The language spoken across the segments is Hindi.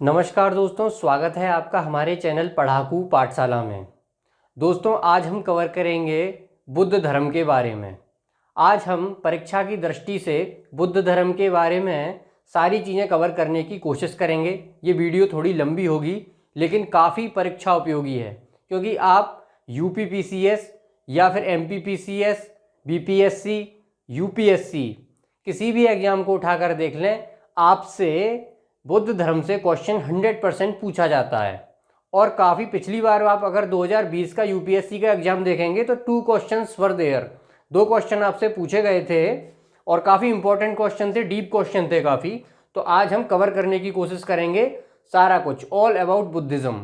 नमस्कार दोस्तों, स्वागत है आपका हमारे चैनल पढ़ाकू पाठशाला में। दोस्तों, आज हम कवर करेंगे बुद्ध धर्म के बारे में। आज हम परीक्षा की दृष्टि से बुद्ध धर्म के बारे में सारी चीज़ें कवर करने की कोशिश करेंगे। ये वीडियो थोड़ी लंबी होगी लेकिन काफ़ी परीक्षा उपयोगी है, क्योंकि आप यूपीपीसीएस या फिर एमपीपीसीएस, बीपीएससी, यूपीएससी किसी भी एग्ज़ाम को उठाकर देख लें, आपसे बुद्ध धर्म से क्वेश्चन 100% पूछा जाता है। और काफ़ी पिछली बार आप अगर 2020 का यूपीएससी का एग्ज़ाम देखेंगे तो 2 क्वेश्चंस वर देयर, 2 क्वेश्चन आपसे पूछे गए थे और काफ़ी इंपॉर्टेंट क्वेश्चन थे, डीप क्वेश्चन थे काफ़ी। तो आज हम कवर करने की कोशिश करेंगे सारा कुछ, ऑल अबाउट बुद्धिज़्म।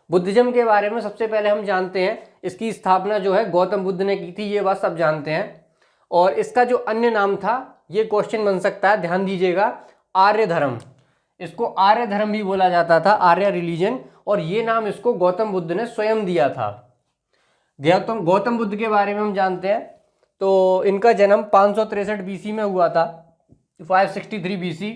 बुद्धिज़्म के बारे में सबसे पहले हम जानते हैं, इसकी स्थापना जो है गौतम बुद्ध ने की थी, ये बात सब जानते हैं। और इसका जो अन्य नाम था, ये क्वेश्चन बन सकता है, ध्यान दीजिएगा, आर्य धर्म। इसको आर्य धर्म भी बोला जाता था, आर्य रिलीजन, और ये नाम इसको गौतम बुद्ध ने स्वयं दिया था। गौतम बुद्ध के बारे में हम जानते हैं, तो इनका जन्म 563 बीसी में हुआ था, 563 बीसी।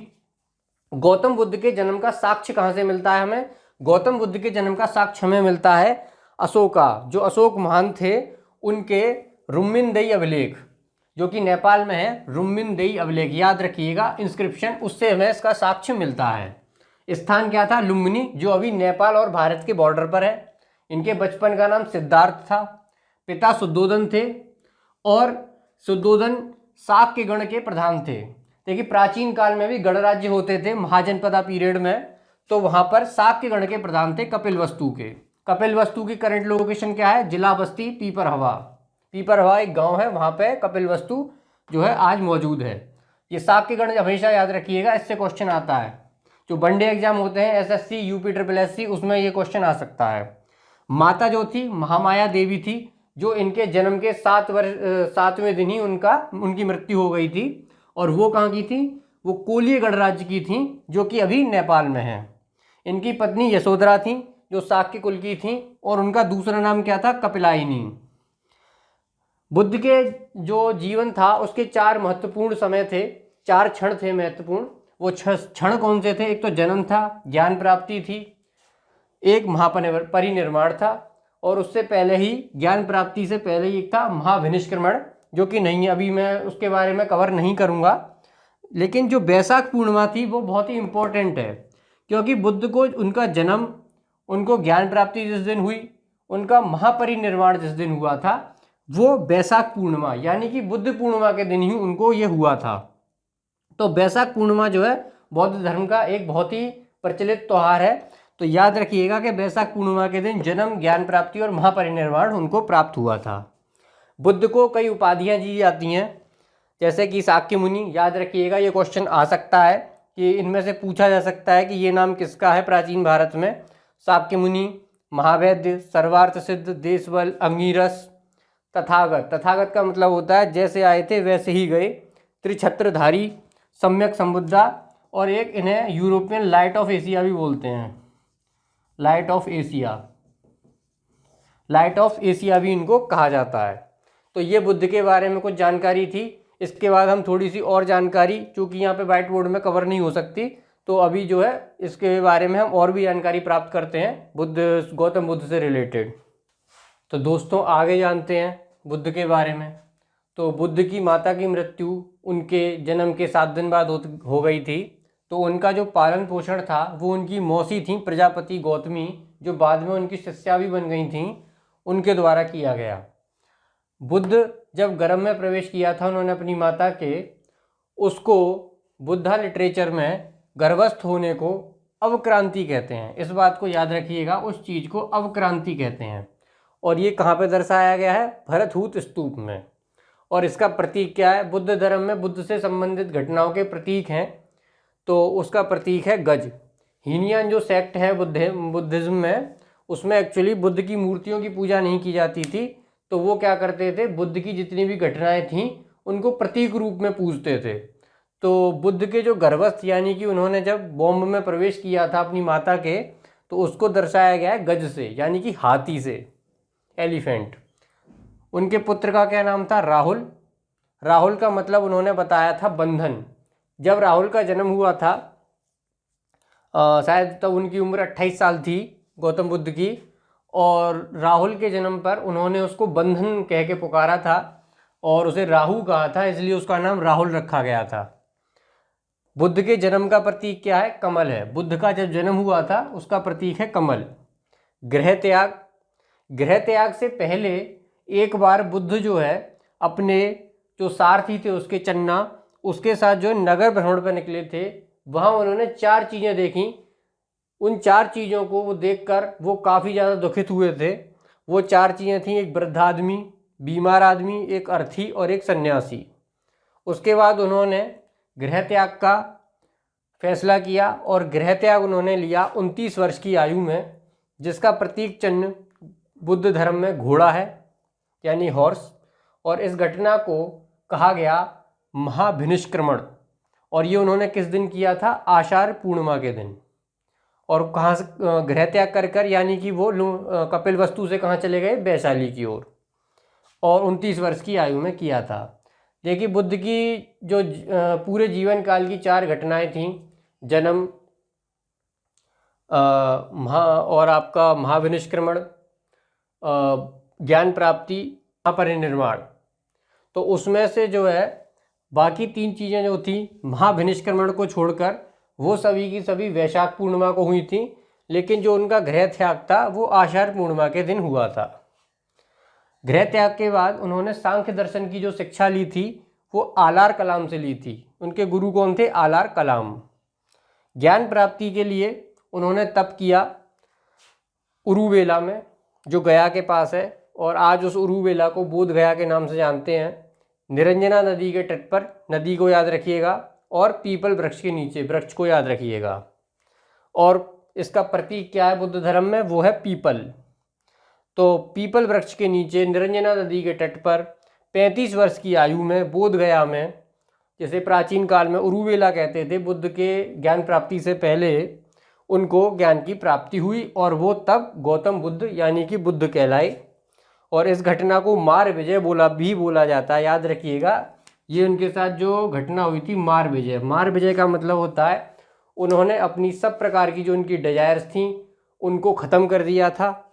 गौतम बुद्ध के जन्म का साक्ष्य कहाँ से मिलता है हमें? गौतम बुद्ध के जन्म का साक्ष्य हमें मिलता है अशोका, जो अशोक महान थे, उनके रुम्मिनदेई अभिलेख, जो कि नेपाल में है। रुम्मिनदेई अभिलेख याद रखिएगा, इंस्क्रिप्शन, उससे हमें इसका साक्ष्य मिलता है। स्थान क्या था? लुम्बिनी, जो अभी नेपाल और भारत के बॉर्डर पर है। इनके बचपन का नाम सिद्धार्थ था। पिता शुद्धोधन थे और शुद्धोधन शाक्य गण के प्रधान थे। देखिए, प्राचीन काल में भी गणराज्य होते थे महाजनपदा पीरियड में, तो वहाँ पर शाक्य गण के प्रधान थे कपिलवस्तु के। कपिलवस्तु की करंट लोकेशन क्या है? जिला बस्ती पीपरहवा। पीपरहवा एक गांव है, वहाँ पे कपिलवस्तु जो है आज मौजूद है। ये शाक्यगण हमेशा याद रखिएगा, इससे क्वेश्चन आता है। जो वनडे एग्जाम होते हैं एसएससी, यूपी ट्रिपल एससी, उसमें ये क्वेश्चन आ सकता है। माता जो थी महामाया देवी थी, जो इनके जन्म के 7वें दिन ही उनकी मृत्यु हो गई थी। और वो कहाँ की थी? वो कोलिय गणराज्य की थी, जो कि अभी नेपाल में है। इनकी पत्नी यशोधरा थी, जो शाक्य कुल की थी, और उनका दूसरा नाम क्या था? कपिलाइनी। बुद्ध के जो जीवन था उसके 4 महत्वपूर्ण समय थे, 4 क्षण थे महत्वपूर्ण। वो क्षण कौन से थे? एक तो जन्म था, ज्ञान प्राप्ति थी, एक महापरिनिर्वाण था, और उससे पहले ही, ज्ञान प्राप्ति से पहले ही एक था महाविनिष्क्रमण, जो कि नहीं है, अभी मैं उसके बारे में कवर नहीं करूँगा। लेकिन जो बैसाख पूर्णिमा थी वो बहुत ही इम्पोर्टेंट है, क्योंकि बुद्ध को उनका जन्म, उनको ज्ञान प्राप्ति जिस दिन हुई, उनका महापरिनिर्वाण जिस दिन हुआ था, वो बैसाख पूर्णिमा यानी कि बुद्ध पूर्णिमा के दिन ही उनको ये हुआ था। तो बैसाख पूर्णिमा जो है बौद्ध धर्म का एक बहुत ही प्रचलित त्यौहार है। तो याद रखिएगा कि बैसाख पूर्णिमा के दिन जन्म, ज्ञान प्राप्ति और महापरिनिर्वाण उनको प्राप्त हुआ था। बुद्ध को कई उपाधियाँ दी जाती हैं, जैसे कि शाक्य मुनि। याद रखिएगा, ये क्वेश्चन आ सकता है कि इनमें से पूछा जा सकता है कि ये नाम किसका है प्राचीन भारत में? शाक्य मुनि, महावैद्य, सर्वार्थ सिद्ध, देशबल, अंगिरस, तथागत। तथागत का मतलब होता है जैसे आए थे वैसे ही गए, त्रिछत्रधारी, सम्यक संबुद्धा, और एक इन्हें यूरोपियन लाइट ऑफ एशिया भी बोलते हैं। Light of Asia, light of Asia भी इनको कहा जाता है। तो ये बुद्ध के बारे में कुछ जानकारी थी। इसके बाद हम थोड़ी सी और जानकारी, चूँकि यहाँ पे व्हाइट बोर्ड में कवर नहीं हो सकती, तो अभी जो है इसके बारे में हम और भी जानकारी प्राप्त करते हैं गौतम बुद्ध से रिलेटेड। तो दोस्तों, आगे जानते हैं बुद्ध के बारे में। तो बुद्ध की माता की मृत्यु उनके जन्म के 7 दिन बाद हो गई थी। तो उनका जो पालन पोषण था वो उनकी मौसी थी प्रजापति गौतमी, जो बाद में उनकी शिष्या भी बन गई थीं, उनके द्वारा किया गया। बुद्ध जब गर्भ में प्रवेश किया था उन्होंने अपनी माता के, उसको बुद्धा लिटरेचर में गर्भस्थ होने को अवक्रांति कहते हैं। इस बात को याद रखिएगा, उस चीज़ को अवक्रांति कहते हैं। और ये कहाँ पे दर्शाया गया है? भरतहूत स्तूप में। और इसका प्रतीक क्या है? बुद्ध धर्म में बुद्ध से संबंधित घटनाओं के प्रतीक हैं, तो उसका प्रतीक है गज। हीनियन जो सेक्ट है बुद्धिज्म में, उसमें एक्चुअली बुद्ध की मूर्तियों की पूजा नहीं की जाती थी। तो वो क्या करते थे? बुद्ध की जितनी भी घटनाएं थीं उनको प्रतीक रूप में पूजते थे। तो बुद्ध के जो गर्भस्थ, यानी कि उन्होंने जब बॉम्ब में प्रवेश किया था अपनी माता के, तो उसको दर्शाया गया है गज से, यानी कि हाथी से, एलिफेंट। उनके पुत्र का क्या नाम था? राहुल। राहुल का मतलब उन्होंने बताया था बंधन। जब राहुल का जन्म हुआ था शायद तब उनकी उम्र 28 साल थी गौतम बुद्ध की। और राहुल के जन्म पर उन्होंने उसको बंधन कह के पुकारा था और उसे राहु कहा था, इसलिए उसका नाम राहुल रखा गया था। बुद्ध के जन्म का प्रतीक क्या है? कमल है। बुद्ध का जब जन्म हुआ था उसका प्रतीक है कमल। गृह त्याग, गृह त्याग से पहले एक बार बुद्ध जो है अपने जो सारथी थे उसके चन्ना, उसके साथ जो नगर भ्रमण पर निकले थे, वहाँ उन्होंने 4 चीज़ें देखी। उन 4 चीज़ों को वो देखकर वो काफ़ी ज़्यादा दुखित हुए थे। वो 4 चीज़ें थीं, एक वृद्ध आदमी, बीमार आदमी, एक अर्थी और एक सन्यासी। उसके बाद उन्होंने गृह त्याग का फैसला किया और गृह त्याग उन्होंने लिया 29 वर्ष की आयु में, जिसका प्रतीक चिन्ह बुद्ध धर्म में घोड़ा है यानी हॉर्स। और इस घटना को कहा गया महाभिनिष्क्रमण। और ये उन्होंने किस दिन किया था? आषाढ़ पूर्णिमा के दिन। और कहाँ से गृह त्याग कर कर, यानी कि वो कपिलवस्तु से कहाँ चले गए? वैशाली की ओर। और 29 वर्ष की आयु में किया था। देखिए बुद्ध की जो पूरे जीवन काल की 4 घटनाएं थीं, जन्म, और आपका महाविनिष्क्रमण, ज्ञान प्राप्ति, महापरिनिर्वाण। तो उसमें से जो है बाकी 3 चीज़ें जो थी महाविनिष्क्रमण को छोड़कर वो सभी की सभी वैशाख पूर्णिमा को हुई थी, लेकिन जो उनका गृह त्याग था वो आषाढ़ पूर्णिमा के दिन हुआ था। गृह त्याग के बाद उन्होंने सांख्य दर्शन की जो शिक्षा ली थी वो आलार कलाम से ली थी। उनके गुरु कौन थे? आलार कलाम। ज्ञान प्राप्ति के लिए उन्होंने तप किया उरुवेला में, जो गया के पास है, और आज उस उरुवेला को बोध गया के नाम से जानते हैं। निरंजना नदी के तट पर, नदी को याद रखिएगा, और पीपल वृक्ष के नीचे, वृक्ष को याद रखिएगा। और इसका प्रतीक क्या है बुद्ध धर्म में? वो है पीपल। तो पीपल वृक्ष के नीचे निरंजना नदी के तट पर 35 वर्ष की आयु में बोध गया में, जैसे प्राचीन काल में उरुवेला कहते थे, बुद्ध के ज्ञान प्राप्ति से पहले उनको ज्ञान की प्राप्ति हुई और वो तब गौतम बुद्ध यानी कि बुद्ध कहलाए। और इस घटना को मार विजय बोला जाता है, याद रखिएगा। ये उनके साथ जो घटना हुई थी मार विजय। मार विजय का मतलब होता है उन्होंने अपनी सब प्रकार की जो उनकी डिजायर्स थी उनको ख़त्म कर दिया था।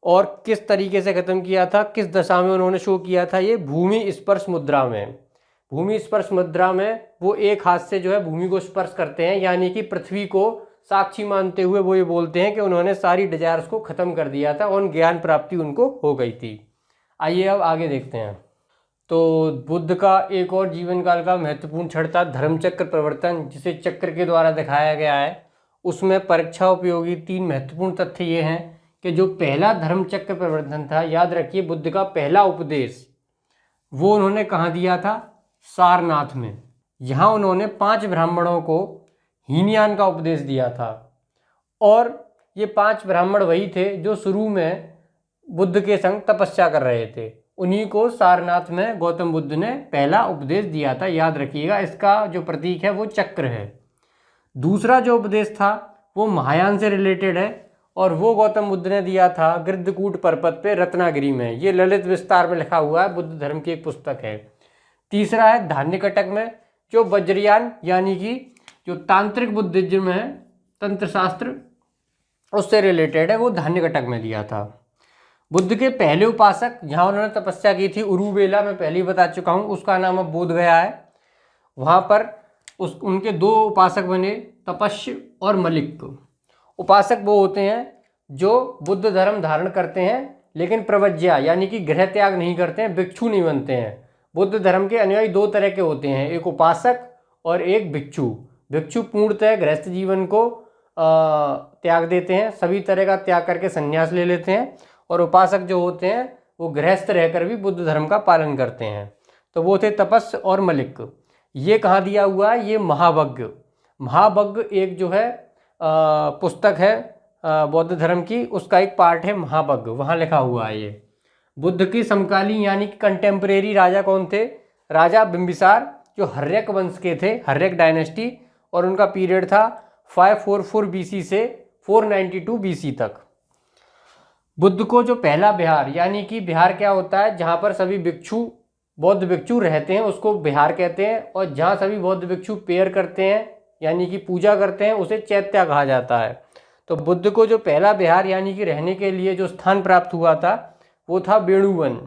और किस तरीके से ख़त्म किया था, किस दशा में उन्होंने शो किया था? ये भूमि स्पर्श मुद्रा में। भूमि स्पर्श मुद्रा में वो एक हाथ से जो है भूमि को स्पर्श करते हैं, यानी कि पृथ्वी को साक्षी मानते हुए वो ये बोलते हैं कि उन्होंने सारी डिजायर्स को ख़त्म कर दिया था और ज्ञान प्राप्ति उनको हो गई थी। आइए अब आगे देखते हैं। तो बुद्ध का एक और जीवन काल का महत्वपूर्ण क्षण था धर्मचक्र प्रवर्तन, जिसे चक्र के द्वारा दिखाया गया है। उसमें परीक्षा उपयोगी 3 महत्वपूर्ण तथ्य ये हैं कि जो पहला धर्मचक्र प्रवर्तन था, याद रखिए बुद्ध का पहला उपदेश वो उन्होंने कहाँ दिया था? सारनाथ में। यहाँ उन्होंने 5 ब्राह्मणों को हीनयान का उपदेश दिया था। और ये 5 ब्राह्मण वही थे जो शुरू में बुद्ध के संग तपस्या कर रहे थे। उन्हीं को सारनाथ में गौतम बुद्ध ने पहला उपदेश दिया था, याद रखिएगा। इसका जो प्रतीक है वो चक्र है। दूसरा जो उपदेश था वो महायान से रिलेटेड है और वो गौतम बुद्ध ने दिया था गृद्धकूट पर्वत पे रत्नागिरी में। ये ललित विस्तार में लिखा हुआ है, बुद्ध धर्म की एक पुस्तक है। तीसरा है धान्यकटक में, जो वज्रयान यानी कि जो तांत्रिक बुद्धिज्म है, तंत्र शास्त्र, उससे रिलेटेड है, वो धान्यकटक में दिया था। बुद्ध के पहले उपासक जहाँ उन्होंने तपस्या की थी उरुवेला में, पहले ही बता चुका हूँ, उसका नाम अब बोध गया है। वहाँ पर उनके 2 उपासक बने, तपस्य और मलिक। उपासक वो होते हैं जो बुद्ध धर्म धारण करते हैं लेकिन प्रवज्या यानी कि गृह त्याग नहीं करते हैं, भिक्षु नहीं बनते हैं। बुद्ध धर्म के अनुयायी 2 तरह के होते हैं, एक उपासक और एक भिक्षु। भिक्षु पूर्णतः गृहस्थ जीवन को त्याग देते हैं, सभी तरह का त्याग करके संन्यास ले लेते हैं। और उपासक जो होते हैं वो गृहस्थ रहकर भी बुद्ध धर्म का पालन करते हैं। तो वो थे तपस्य और मलिक। ये कहाँ दिया हुआ है? ये महावज्ञ। महावज्ञ एक जो है पुस्तक है बौद्ध धर्म की, उसका एक पार्ट है महावज्ञ, वहाँ लिखा हुआ है ये। बुद्ध के समकालीन यानी कि कंटेम्प्रेरी राजा कौन थे? राजा बिंबिसार, जो हर्यक वंश के थे, हर्यक डायनेस्टी, और उनका पीरियड था 544 BC से 492 BC तक। बुद्ध को जो पहला विहार, यानी कि विहार क्या होता है? जहाँ पर सभी भिक्षु, बौद्ध भिक्षु रहते हैं उसको विहार कहते हैं। और जहाँ सभी बौद्ध भिक्षु प्रेयर करते हैं यानी कि पूजा करते हैं उसे चैत्या कहा जाता है। तो बुद्ध को जो पहला विहार यानी कि रहने के लिए जो स्थान प्राप्त हुआ था वो था वेणुवन।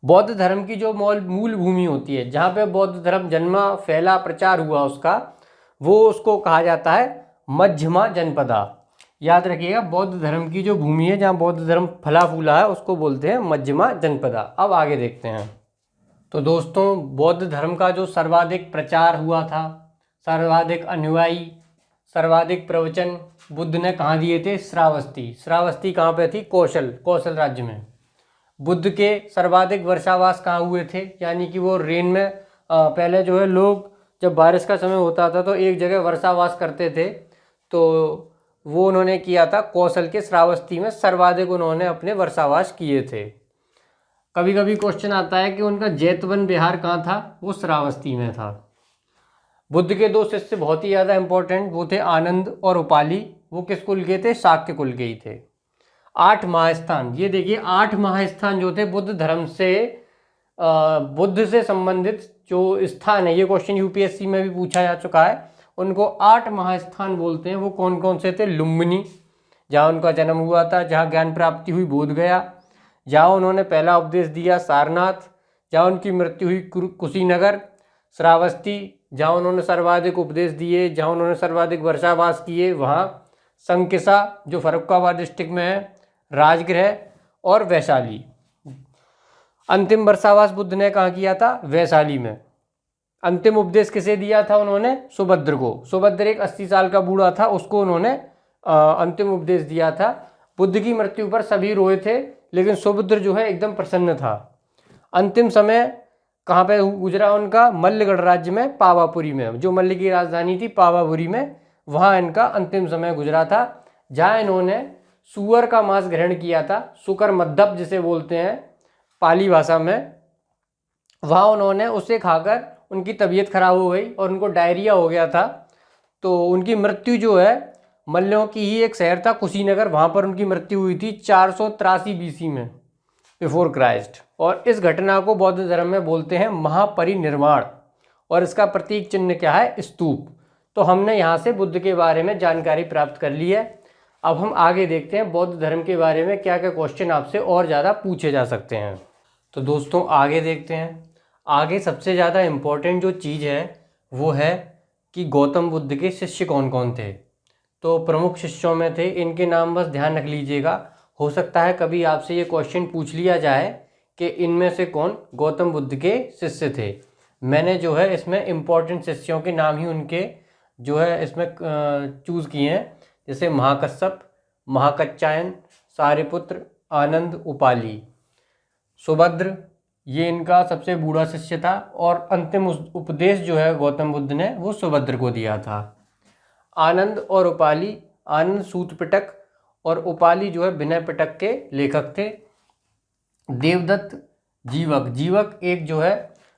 बौद्ध धर्म की जो मूल भूमि होती है, जहाँ पे बौद्ध धर्म जन्मा, फैला, प्रचार हुआ उसका, वो उसको कहा जाता है मध्यमा जनपदा। याद रखिएगा, बौद्ध धर्म की जो भूमि है जहाँ बौद्ध धर्म फला फूला है उसको बोलते हैं मध्यमा जनपदा। अब आगे देखते हैं। तो दोस्तों, बौद्ध धर्म का जो सर्वाधिक प्रचार हुआ था, सर्वाधिक अनुयायी, सर्वाधिक प्रवचन बुद्ध ने कहाँ दिए थे? श्रावस्ती। श्रावस्ती कहाँ पे थी? कौशल राज्य में। बुद्ध के सर्वाधिक वर्षावास कहाँ हुए थे? यानी कि वो रेन में पहले जो है लोग जब बारिश का समय होता था तो एक जगह वर्षावास करते थे, तो वो उन्होंने किया था कौशल के श्रावस्ती में, सर्वाधिक उन्होंने अपने वर्षावास किए थे। कभी कभी क्वेश्चन आता है कि उनका जैतवन विहार कहाँ था? वो श्रावस्ती में था। बुद्ध के दो शिष्य बहुत ही ज़्यादा इंपॉर्टेंट, वो थे आनंद और उपाली। वो किस कुल के थे? शाक्य कुल के ही थे। 8 महास्थान, ये देखिए 8 महास्थान जो थे बुद्ध धर्म से, बुद्ध से संबंधित जो स्थान है, ये क्वेश्चन यूपीएससी में भी पूछा जा चुका है। उनको 8 महास्थान बोलते हैं। वो कौन कौन से थे? लुम्बिनी, जहाँ उनका जन्म हुआ था, जहाँ ज्ञान प्राप्ति हुई, बोध गया, जहाँ उन्होंने पहला उपदेश दिया, सारनाथ, जहाँ उनकी मृत्यु हुई, कुशीनगर, श्रावस्ती, जहाँ उन्होंने सर्वाधिक उपदेश दिए, जहाँ उन्होंने सर्वाधिक वर्षावास किए, वहाँ संकिसा जो फर्रुखाबाद डिस्ट्रिक्ट में है, राजगृह, और वैशाली। अंतिम वर्षावास बुद्ध ने कहाँ किया था? वैशाली में। अंतिम उपदेश किसे दिया था उन्होंने? सुभद्र को। सुभद्र एक 80 साल का बूढ़ा था, उसको उन्होंने अंतिम उपदेश दिया था। बुद्ध की मृत्यु पर सभी रोए थे, लेकिन सुभद्र जो है एकदम प्रसन्न था। अंतिम समय कहाँ पे गुजरा उनका? मल्लगढ़ राज्य में, पावापुरी में, जो मल्ल की राजधानी थी पावापुरी में, वहाँ इनका अंतिम समय गुजरा था, जहाँ इन्होंने सूअर का मांस ग्रहण किया था, शुकर मद्दप जिसे बोलते हैं पाली भाषा में। वहाँ उन्होंने उसे खाकर उनकी तबीयत खराब हो गई और उनको डायरिया हो गया था। तो उनकी मृत्यु जो है मल्लों की ही एक शहर था कुशीनगर, वहाँ पर उनकी मृत्यु हुई थी 483 बीसी में, बिफोर क्राइस्ट। और इस घटना को बौद्ध धर्म में बोलते हैं महापरिनिर्वाण, और इसका प्रतीक चिन्ह क्या है? स्तूप। तो हमने यहाँ से बुद्ध के बारे में जानकारी प्राप्त कर ली है। अब हम आगे देखते हैं बौद्ध धर्म के बारे में क्या क्या क्वेश्चन आपसे और ज़्यादा पूछे जा सकते हैं। तो दोस्तों आगे देखते हैं। आगे सबसे ज़्यादा इम्पोर्टेंट जो चीज़ है वो है कि गौतम बुद्ध के शिष्य कौन कौन थे। तो प्रमुख शिष्यों में थे, इनके नाम बस ध्यान रख लीजिएगा। हो सकता है कभी आपसे ये क्वेश्चन पूछ लिया जाए कि इनमें से कौन गौतम बुद्ध के शिष्य थे। मैंने जो है इसमें इम्पोर्टेंट शिष्यों के नाम ही उनके जो है इसमें चूज़ किए हैं, जैसे महाकश्यप, महाकच्चायन, सारिपुत्र, आनंद, उपाली। सुभद्र ये इनका सबसे बूढ़ा शिष्य था, और अंतिम उपदेश जो है गौतम बुद्ध ने वो सुभद्र को दिया था। आनंद और उपाली, आनंद सूत पिटक और उपाली जो है विनय पिटक के लेखक थे। देवदत्त जीवक एक जो है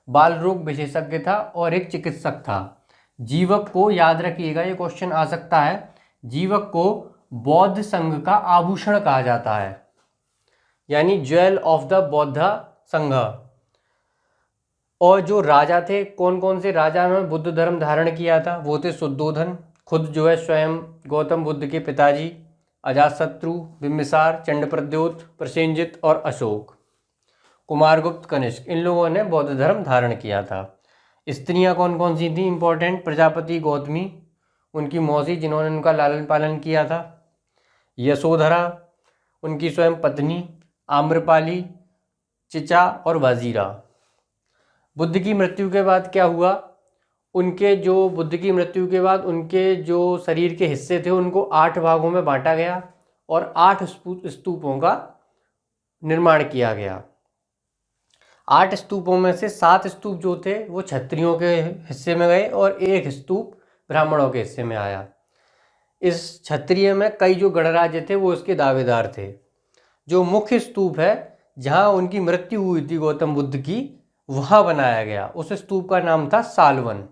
बाल रोग विशेषज्ञ था और एक चिकित्सक था। जीवक को याद रखिएगा, ये क्वेश्चन आ सकता है। जीवक को बौद्ध संघ का आभूषण कहा जाता है, यानी ज्वेल ऑफ द बौद्ध संघ। और जो राजा थे, कौन कौन से राजा ने बुद्ध धर्म धारण किया था? वो थे शुद्धोधन, खुद जो है स्वयं गौतम बुद्ध के पिताजी, अजातशत्रु, बिम्बिसार, चंडप्रद्योत, प्रसेनजित और अशोक, कुमारगुप्त, कनिष्क, इन लोगों ने बौद्ध धर्म धारण किया था। स्त्रियां कौन कौन सी थी? इंपॉर्टेंट, प्रजापति गौतमी, उनकी मौसी जिन्होंने उनका लालन पालन किया था, यशोधरा उनकी स्वयं पत्नी, आम्रपाली, चिचा और वजीरा। बुद्ध की मृत्यु के बाद क्या हुआ? बुद्ध की मृत्यु के बाद उनके जो शरीर के हिस्से थे उनको 8 भागों में बांटा गया और 8 स्तूपों का निर्माण किया गया। 8 स्तूपों में से 7 स्तूप जो थे वो क्षत्रियों के हिस्से में गए और 1 स्तूप ब्राह्मणों के हिस्से में आया। इस क्षत्रिय में कई जो गणराज्य थे वो इसके दावेदार थे। जो मुख्य स्तूप है जहाँ उनकी मृत्यु हुई थी गौतम बुद्ध की, वहाँ बनाया गया, उस स्तूप का नाम था सालवन।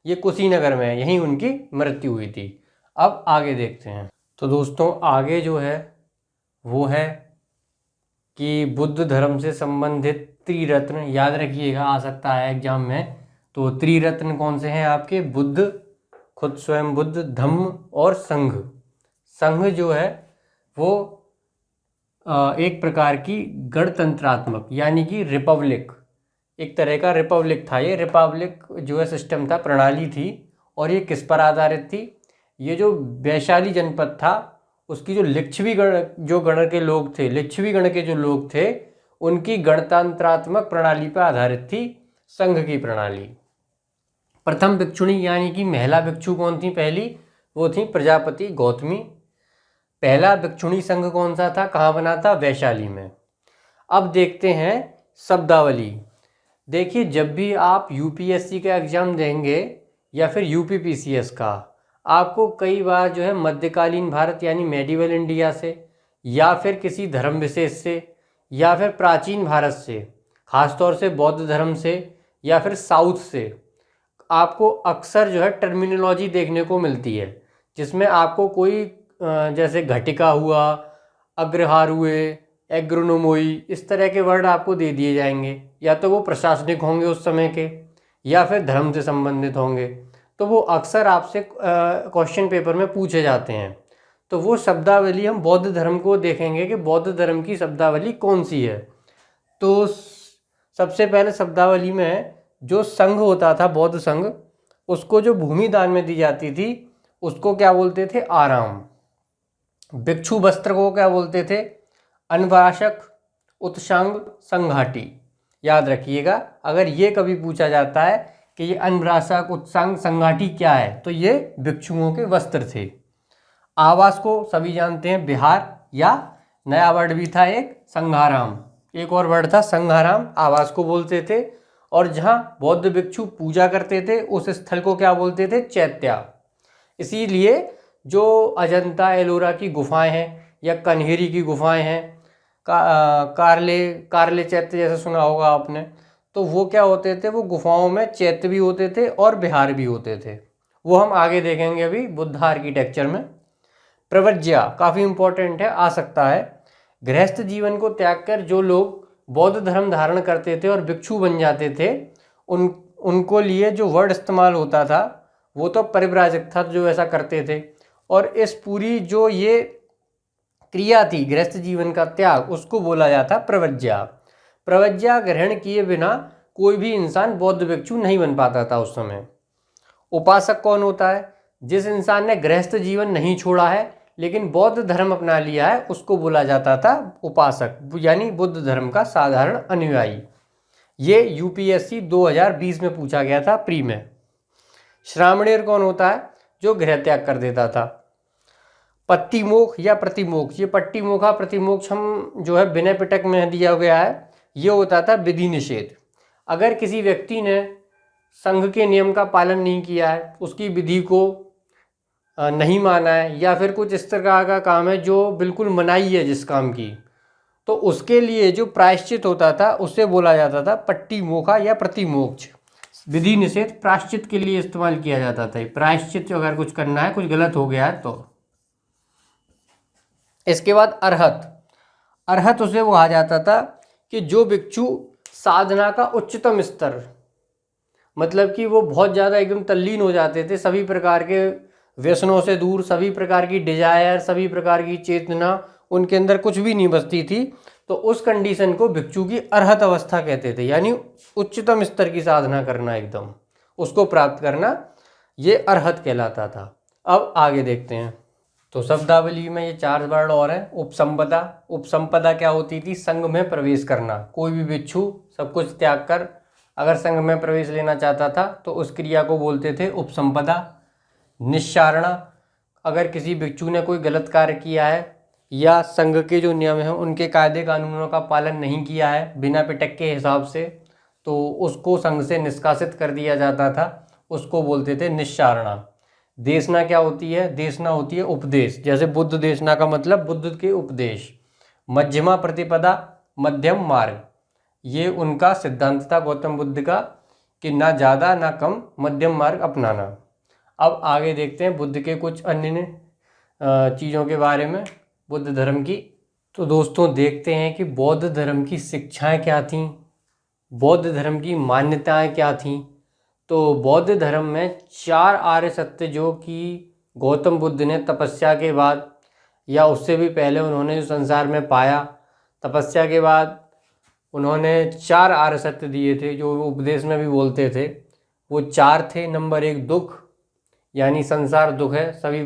ये कुशीनगर में है, यहीं उनकी मृत्यु हुई थी। अब आगे देखते हैं। तो दोस्तों आगे जो है वो है कि बुद्ध धर्म से संबंधित त्रिरत्न, याद रखिएगा आ सकता है एग्जाम में। तो त्रिरत्न कौन से हैं आपके? बुद्ध, खुद स्वयं बुद्ध, धम्म और संघ। संघ जो है वो एक प्रकार की गणतंत्रात्मक यानी कि रिपब्लिक, एक तरह का रिपब्लिक था। ये रिपब्लिक जो है सिस्टम था, प्रणाली थी। और ये किस पर आधारित थी? ये जो वैशाली जनपद था उसकी जो लिच्छवी गण के लोग थे, लिच्छवी गण के जो लोग थे, उनकी गणतंत्रात्मक प्रणाली पर आधारित थी संघ की प्रणाली। प्रथम भिक्षुणी यानी कि महिला भिक्षु कौन थी? पहली वो थी प्रजापति गौतमी। पहला भिक्षुणी संघ कौन सा था, कहाँ बना था? वैशाली में। अब देखते हैं शब्दावली। देखिए, जब भी आप यूपीएससी का एग्ज़ाम देंगे या फिर यूपीपीसीएस का, आपको कई बार जो है मध्यकालीन भारत यानी मेडिवल इंडिया से, या फिर किसी धर्म विशेष से, या फिर प्राचीन भारत से, खासतौर से बौद्ध धर्म से, या फिर साउथ से, आपको अक्सर जो है टर्मिनोलॉजी देखने को मिलती है, जिसमें आपको कोई जैसे घटिका हुआ, अग्रहार हुए, एग्रोनोमोई, इस तरह के वर्ड आपको दे दिए जाएंगे। या तो वो प्रशासनिक होंगे उस समय के, या फिर धर्म से संबंधित होंगे। तो वो अक्सर आपसे क्वेश्चन पेपर में पूछे जाते हैं। तो वो शब्दावली हम बौद्ध धर्म को देखेंगे कि बौद्ध धर्म की शब्दावली कौन सी है। तो सबसे पहले शब्दावली में जो संघ होता था, बौद्ध संघ, उसको जो भूमि दान में दी जाती थी उसको क्या बोलते थे? आराम। भिक्षु वस्त्र को क्या बोलते थे? अनवाशक, उत्संग, संघाटी। याद रखिएगा, अगर ये कभी पूछा जाता है कि ये अनवाशक, उत्संग, संघाटी क्या है, तो ये भिक्षुओं के वस्त्र थे। आवास को सभी जानते हैं, बिहार, या नया वर्ड भी था एक, संघाराम। एक और वर्ड था संघाराम, आवास को बोलते थे। और जहाँ बौद्ध भिक्षु पूजा करते थे उस स्थल को क्या बोलते थे? चैत्या। इसीलिए जो अजंता एलोरा की गुफाएं हैं या कन्हेरी की गुफाएं हैं, कारले चैत्य जैसे सुना होगा आपने, तो वो क्या होते थे? वो गुफाओं में चैत्य भी होते थे और विहार भी होते थे। वो हम आगे देखेंगे अभी बुद्ध आर्किटेक्चर में। प्रव्रज्या काफ़ी इंपॉर्टेंट है, आ सकता है। गृहस्थ जीवन को त्याग कर जो लोग बौद्ध धर्म धारण करते थे और भिक्षु बन जाते थे, उनको लिए जो वर्ड इस्तेमाल होता था वो तो परिव्राजक था, जो ऐसा करते थे। और इस पूरी जो ये क्रिया थी गृहस्थ जीवन का त्याग, उसको बोला जाता प्रव्रज्या। प्रव्रज्या ग्रहण किए बिना कोई भी इंसान बौद्ध भिक्षु नहीं बन पाता था उस समय। उपासक कौन होता है? जिस इंसान ने गृहस्थ जीवन नहीं छोड़ा है लेकिन बौद्ध धर्म अपना लिया है, उसको बोला जाता था उपासक, यानी बुद्ध धर्म का साधारण अनुयायी। ये यूपीएससी 2020 में पूछा गया था प्री में। श्रामणेर कौन होता है? जो गृह त्याग कर देता था। पत्तिमोक्ष या प्रतिमोक्ष, ये पट्टिमोखा प्रतिमोक्ष हम जो है विनय पिटक में दिया गया है, ये होता था विधि निषेध। अगर किसी व्यक्ति ने संघ के नियम का पालन नहीं किया है, उसकी विधि को नहीं माना है, या फिर कुछ इस तरह का काम है जो बिल्कुल मनाही है जिस काम की, तो उसके लिए जो प्रायश्चित होता था उसे बोला जाता था पट्टिमोखा या प्रतिमोक्ष। विधि निषेध प्रायश्चित के लिए इस्तेमाल किया जाता था। प्रायश्चित अगर कुछ करना है, कुछ गलत हो गया है तो। इसके बाद अरहत। अरहत उसे कहा जाता था कि जो भिक्षु साधना का उच्चतम स्तर, मतलब कि वो बहुत ज़्यादा एकदम तल्लीन हो जाते थे, सभी प्रकार के व्यसनों से दूर, सभी प्रकार की डिजायर, सभी प्रकार की चेतना उनके अंदर कुछ भी नहीं बचती थी, तो उस कंडीशन को भिक्षु की अरहत अवस्था कहते थे। यानी उच्चतम स्तर की साधना करना, एकदम उसको प्राप्त करना, ये अरहत कहलाता था। अब आगे देखते हैं। तो शब्दावली में ये 4 वर्ड और हैं। उपसंपदा। उपसंपदा क्या होती थी? संघ में प्रवेश करना। कोई भी भिक्षु सब कुछ त्याग कर अगर संघ में प्रवेश लेना चाहता था तो उस क्रिया को बोलते थे उपसंपदा। निस्सारणा, अगर किसी भिक्षु ने कोई गलत कार्य किया है या संघ के जो नियम हैं उनके कायदे कानूनों का पालन नहीं किया है बिना पिटक के हिसाब से, तो उसको संघ से निष्कासित कर दिया जाता था, उसको बोलते थे निस्सारणा। देशना क्या होती है? देशना होती है उपदेश। जैसे बुद्ध देशना का मतलब बुद्ध के उपदेश। मध्यमा प्रतिपदा, मध्यम मार्ग, ये उनका सिद्धांत था गौतम बुद्ध का कि ना ज़्यादा ना कम, मध्यम मार्ग अपनाना। अब आगे देखते हैं बुद्ध के कुछ अन्य चीज़ों के बारे में, बुद्ध धर्म की। तो दोस्तों देखते हैं कि बौद्ध धर्म की शिक्षाएं क्या थीं, बौद्ध धर्म की मान्यताएं क्या थीं। तो बौद्ध धर्म में 4 आर्य सत्य जो कि गौतम बुद्ध ने तपस्या के बाद या उससे भी पहले उन्होंने जो संसार में पाया, तपस्या के बाद उन्होंने 4 आर्य सत्य दिए थे जो वो उपदेश में भी बोलते थे। वो 4 थे। नंबर 1 दुख, यानी संसार दुख है, सभी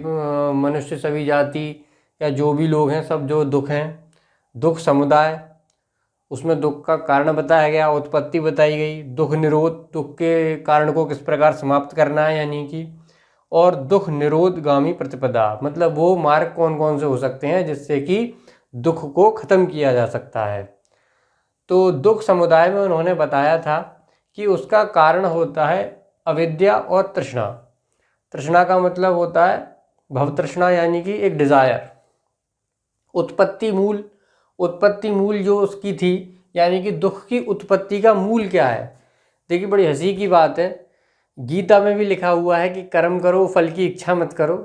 मनुष्य, सभी जाति या जो भी लोग हैं सब जो दुख हैं। दुख समुदाय, उसमें दुख का कारण बताया गया, उत्पत्ति बताई गई, दुख निरोध, दुख के कारण को किस प्रकार समाप्त करना है यानी कि, और दुख निरोधगामी प्रतिपदा, मतलब वो मार्ग कौन कौन से हो सकते हैं जिससे कि दुख को खत्म किया जा सकता है। तो दुख समुदाय में उन्होंने बताया था कि उसका कारण होता है अविद्या और तृष्णा। तृष्णा का मतलब होता है भव तृष्णा, यानी कि एक डिज़ायर। उत्पत्ति मूल जो उसकी थी, यानी कि दुख की उत्पत्ति का मूल क्या है। देखिए बड़ी हंसी की बात है, गीता में भी लिखा हुआ है कि कर्म करो फल की इच्छा मत करो।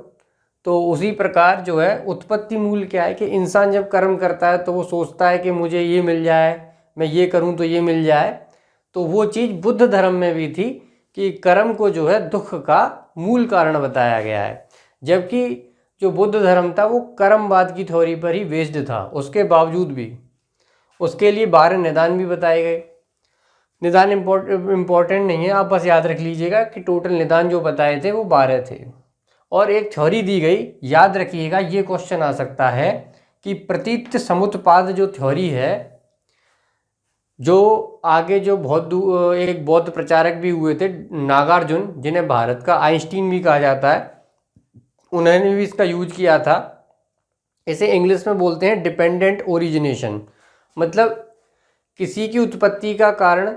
तो उसी प्रकार जो है उत्पत्ति मूल क्या है कि इंसान जब कर्म करता है तो वो सोचता है कि मुझे ये मिल जाए, मैं ये करूं तो ये मिल जाए। तो वो चीज़ बुद्ध धर्म में भी थी कि कर्म को जो है दुख का मूल कारण बताया गया है। जबकि जो बुद्ध धर्म था वो कर्मवाद की थ्योरी पर ही बेस्ड था। उसके बावजूद भी उसके लिए 12 निदान भी बताए गए। निदान इम्पोर्टेंट नहीं है, आप बस याद रख लीजिएगा कि टोटल निदान जो बताए थे वो 12 थे। और एक थ्योरी दी गई, याद रखिएगा ये क्वेश्चन आ सकता है कि प्रतीत समुत्पाद जो थ्योरी है, जो आगे जो एक बौद्ध प्रचारक भी हुए थे नागार्जुन, जिन्हें भारत का आइंस्टीन भी कहा जाता है, उन्होंने भी इसका यूज किया था। इसे इंग्लिश में बोलते हैं डिपेंडेंट ओरिजिनेशन, मतलब किसी की उत्पत्ति का कारण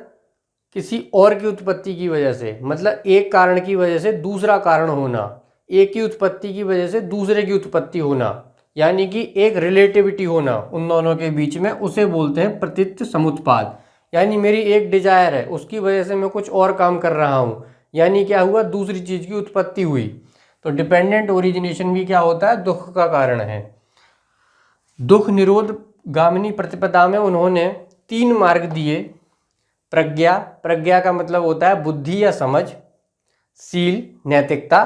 किसी और की उत्पत्ति की वजह से, मतलब एक कारण की वजह से दूसरा कारण होना, एक की उत्पत्ति की वजह से दूसरे की उत्पत्ति होना, यानी कि एक रिलेटिविटी होना उन दोनों के बीच में, उसे बोलते हैं प्रतीत समुत्पाद। यानी मेरी एक डिजायर है, उसकी वजह से मैं कुछ और काम कर रहा हूँ, यानी क्या हुआ, दूसरी चीज़ की उत्पत्ति हुई। तो डिपेंडेंट ओरिजिनेशन भी क्या होता है, दुख का कारण है। दुख निरोध गामिनी प्रतिपदा में उन्होंने 3 मार्ग दिए। प्रज्ञा का मतलब होता है बुद्धि या समझ, सील नैतिकता,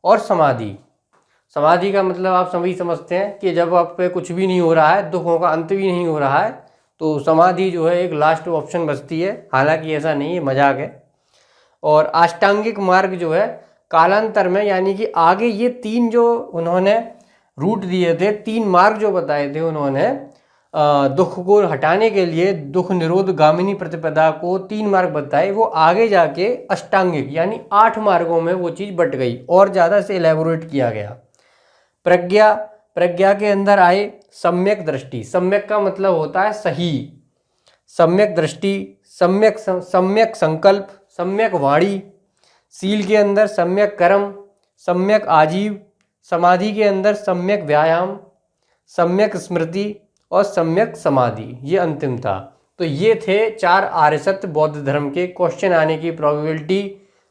और समाधि का मतलब आप सभी समझते हैं कि जब आप पे कुछ भी नहीं हो रहा है, दुखों का अंत भी नहीं हो रहा है, तो समाधि जो है एक लास्ट ऑप्शन बचती है। हालांकि ऐसा नहीं है, मजाक है। और अष्टांगिक मार्ग जो है कालांतर में, यानी कि आगे ये 3 जो उन्होंने रूट दिए थे, 3 मार्ग जो बताए थे उन्होंने दुख को हटाने के लिए, दुख निरोध गामिनी प्रतिपदा को 3 मार्ग बताए, वो आगे जाके अष्टांगिक यानी 8 मार्गों में वो चीज़ बट गई और ज़्यादा से एलेबोरेट किया गया। प्रज्ञा के अंदर आए सम्यक दृष्टि। सम्यक का मतलब होता है सही, सम्यक दृष्टि, सम्यक संकल्प, सम्यक वाणी। सील के अंदर सम्यक कर्म, सम्यक आजीव। समाधि के अंदर सम्यक व्यायाम, सम्यक स्मृति और सम्यक समाधि, ये अंतिम था। तो ये थे 4 आर्य सत्य बौद्ध धर्म के। क्वेश्चन आने की प्रोबेबिलिटी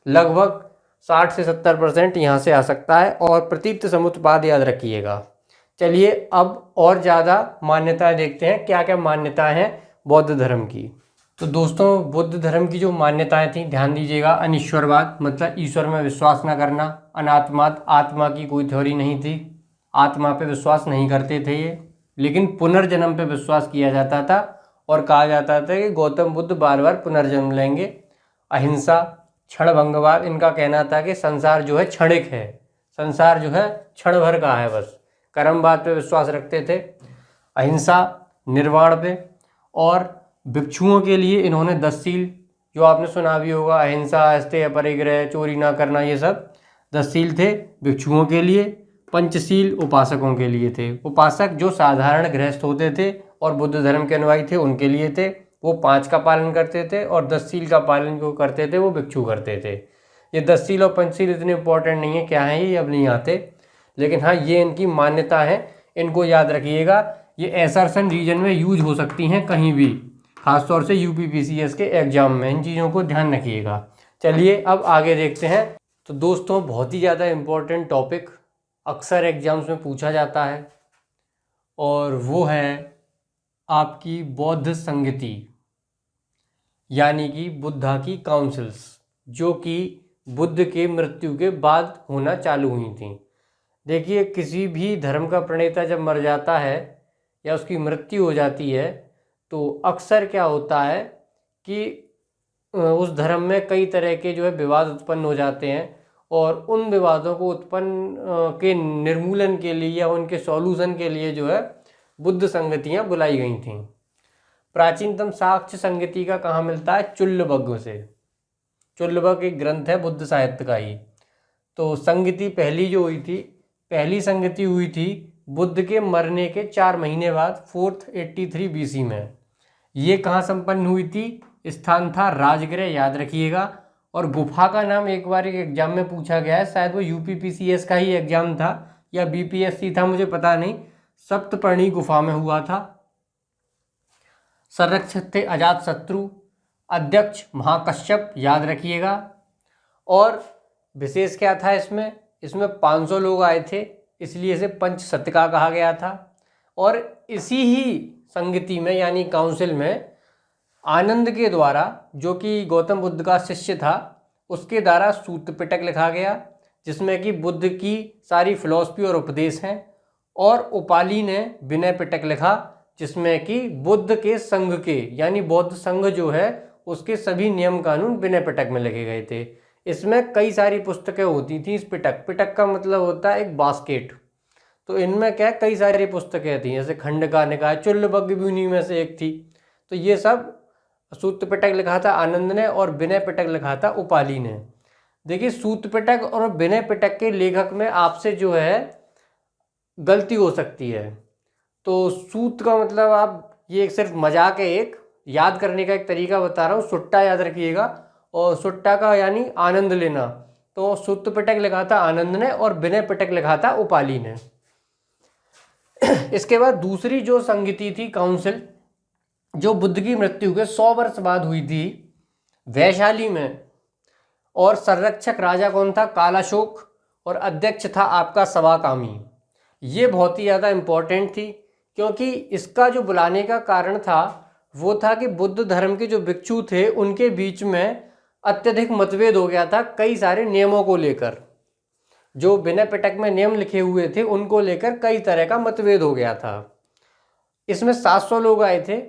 लगभग 60 से 70% यहाँ से आ सकता है। और प्रतीत समुत्पाद याद रखिएगा। चलिए अब और ज़्यादा मान्यताएं देखते हैं, क्या क्या मान्यताएं हैं बौद्ध धर्म की। तो दोस्तों बुद्ध धर्म की जो मान्यताएं थी ध्यान दीजिएगा। अनिश्वरवाद, मतलब ईश्वर में विश्वास न करना। अनात्माद, आत्मा की कोई थ्योरी नहीं थी, आत्मा पे विश्वास नहीं करते थे ये, लेकिन पुनर्जन्म पे विश्वास किया जाता था और कहा जाता था कि गौतम बुद्ध बार बार पुनर्जन्म लेंगे। अहिंसा, क्षणभंगवाद, इनका कहना था कि संसार जो है क्षणिक है, संसार जो है क्षण भर का है बस। कर्मवाद पे विश्वास रखते थे, अहिंसा, निर्वाण पे। और भिक्षुओं के लिए इन्होंने 10 सील, जो आपने सुना भी होगा, अहिंसा, अस्तेय, अपरिग्रह, चोरी ना करना, ये सब 10 सील थे भिक्षुओं के लिए। पंचशील उपासकों के लिए थे। उपासक जो साधारण गृहस्थ होते थे और बुद्ध धर्म के अनुयायी थे उनके लिए थे, वो 5 का पालन करते थे। और 10 सील का पालन जो करते थे वो भिक्षु करते थे। ये 10 सील और पंचशील इतने इंपॉर्टेंट नहीं है, क्या है ये अब नहीं आते, लेकिन हाँ ये इनकी मान्यता है, इनको याद रखिएगा। ये एसर्शन रीजन में यूज हो सकती हैं कहीं भी, खासतौर से यूपीपीसीएस के एग्जाम में, इन चीज़ों को ध्यान रखिएगा। चलिए अब आगे देखते हैं। तो दोस्तों बहुत ही ज़्यादा इम्पोर्टेंट टॉपिक अक्सर एग्जाम्स में पूछा जाता है, और वो है आपकी बौद्ध संगति, यानी कि बुद्धा की काउंसिल्स। जो कि बुद्ध के मृत्यु के बाद होना चालू हुई थी। देखिए, किसी भी धर्म का प्रणेता जब मर जाता है या उसकी मृत्यु हो जाती है तो अक्सर क्या होता है कि उस धर्म में कई तरह के जो है विवाद उत्पन्न हो जाते हैं, और उन विवादों को उत्पन्न के निर्मूलन के लिए या उनके सॉल्यूशन के लिए जो है बुद्ध संगतियाँ बुलाई गई थीं। प्राचीनतम साक्ष्य संगति का कहाँ मिलता है? चुल्लबग्ग से। चुल्लबग्ग एक ग्रंथ है बुद्ध साहित्य का ही। तो संगति पहली जो हुई थी, पहली संगति हुई थी बुद्ध के मरने के 4 महीने बाद 483 BC में। ये कहाँ संपन्न हुई थी? स्थान था राजगृह, याद रखिएगा। और गुफा का नाम एक बार एक एग्जाम में पूछा गया है, शायद वो UPPCS का ही एग्जाम था या BPSC था, मुझे पता नहीं। सप्तपर्णी गुफा में हुआ था। संरक्षक थे अजातशत्रु, अध्यक्ष महाकश्यप, याद रखिएगा। और विशेष क्या था इसमें? इसमें 500 लोग आए थे, इसलिए इसे पंचशतिका कहा गया था। और इसी ही संगति में यानी काउंसिल में आनंद के द्वारा, जो कि गौतम बुद्ध का शिष्य था, उसके द्वारा सूत्र पिटक लिखा गया, जिसमें कि बुद्ध की सारी फिलॉसफी और उपदेश हैं। और उपाली ने विनय पिटक लिखा, जिसमें कि बुद्ध के संघ के यानी बौद्ध संघ जो है उसके सभी नियम कानून विनय पिटक में लिखे गए थे। इसमें कई सारी पुस्तकें होती थी। इस पिटक, पिटक का मतलब होता है एक बास्केट। तो इनमें क्या है, कई सारी पुस्तकें थी, जैसे खंड का निकाय, चुल्लबग्ग भी उन्हीं में से एक थी। तो ये सब सूत्र पिटक लिखा था आनंद ने और विनय पिटक लिखा था उपाली ने। देखिए, सूत्र पिटक और विनय पिटक के लेखक में आपसे जो है गलती हो सकती है। तो सूत्र का मतलब, आप ये एक सिर्फ मजाक है, एक याद करने का एक तरीका बता रहा हूँ। सुट्टा याद रखिएगा, और सुट्टा का यानी आनंद लेना। तो सूत्र पिटक लिखा था आनंद ने और विनय पिटक लिखा था उपाली ने। इसके बाद दूसरी जो संगति थी काउंसिल, जो बुद्ध की मृत्यु के 100 वर्ष बाद हुई थी वैशाली में। और संरक्षक राजा कौन था? कालाशोक। और अध्यक्ष था आपका सवाकामी। ये बहुत ही ज़्यादा इम्पोर्टेंट थी, क्योंकि इसका जो बुलाने का कारण था वो था कि बुद्ध धर्म के जो भिक्षु थे उनके बीच में अत्यधिक मतभेद हो गया था कई सारे नियमों को लेकर। जो विनय पिटक में नियम लिखे हुए थे उनको लेकर कई तरह का मतभेद हो गया था। इसमें 700 लोग आए थे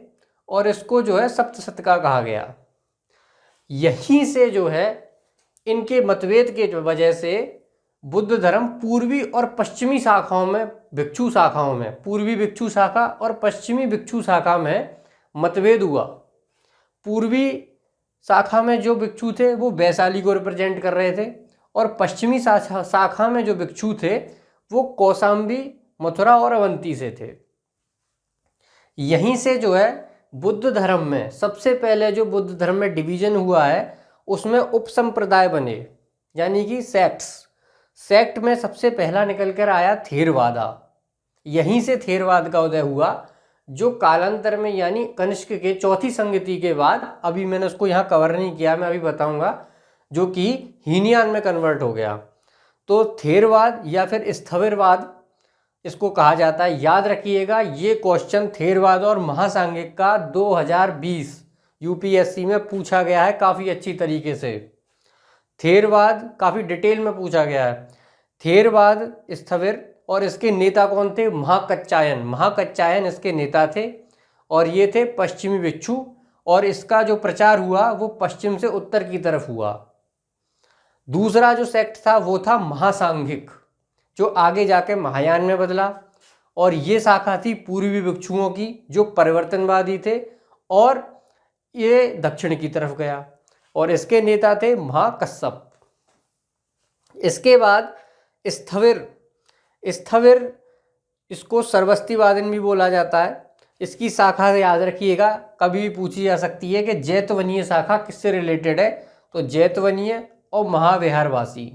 और इसको जो है सप्तशतिका कहा गया। यहीं से जो है इनके मतभेद के वजह से बुद्ध धर्म पूर्वी और पश्चिमी शाखाओं में, भिक्षु शाखाओं में, पूर्वी भिक्षु शाखा और पश्चिमी भिक्षु शाखा में मतभेद हुआ। पूर्वी शाखा में जो भिक्षु थे वो वैशाली को रिप्रेजेंट कर रहे थे, और पश्चिमी शाखा में जो भिक्षु थे वो कौशाम्बी, मथुरा और अवंती से थे। यहीं से जो है बुद्ध धर्म में सबसे पहले जो बुद्ध धर्म में डिवीजन हुआ है उसमें उपसंप्रदाय बने, यानी कि सेक्ट्स। सेक्ट में सबसे पहला निकल कर आया थेरवादा। यहीं से थेरवाद का उदय हुआ, जो कालांतर में यानी कनिष्क के चौथी संगति के बाद, अभी मैंने उसको यहाँ कवर नहीं किया, मैं अभी बताऊंगा, जो कि हीनयान में कन्वर्ट हो गया। तो थेरवाद या फिर स्थविरवाद इसको कहा जाता है। याद रखिएगा, ये क्वेश्चन थेरवाद और महासांगिक का 2020 UPSC में पूछा गया है काफ़ी अच्छी तरीके से। थेरवाद काफ़ी डिटेल में पूछा गया है। थेरवाद स्थविर, और इसके नेता कौन थे? महाकच्चायन। महाकच्चायन इसके नेता थे, और ये थे पश्चिमी भिक्षु, और इसका जो प्रचार हुआ वो पश्चिम से उत्तर की तरफ हुआ। दूसरा जो सेक्ट था वो था महासांघिक, जो आगे जाके महायान में बदला, और ये शाखा थी पूर्वी भिक्षुओं की जो परिवर्तनवादी थे, और ये दक्षिण की तरफ गया, और इसके नेता थे महाकश्यप। इसके बाद स्थविर, स्थविर इसको सर्वस्तिवादन भी बोला जाता है। इसकी शाखा याद रखिएगा, कभी भी पूछी जा सकती है कि जैतवनीय शाखा किससे रिलेटेड है, तो जैतवनीय और महाविहारवासी,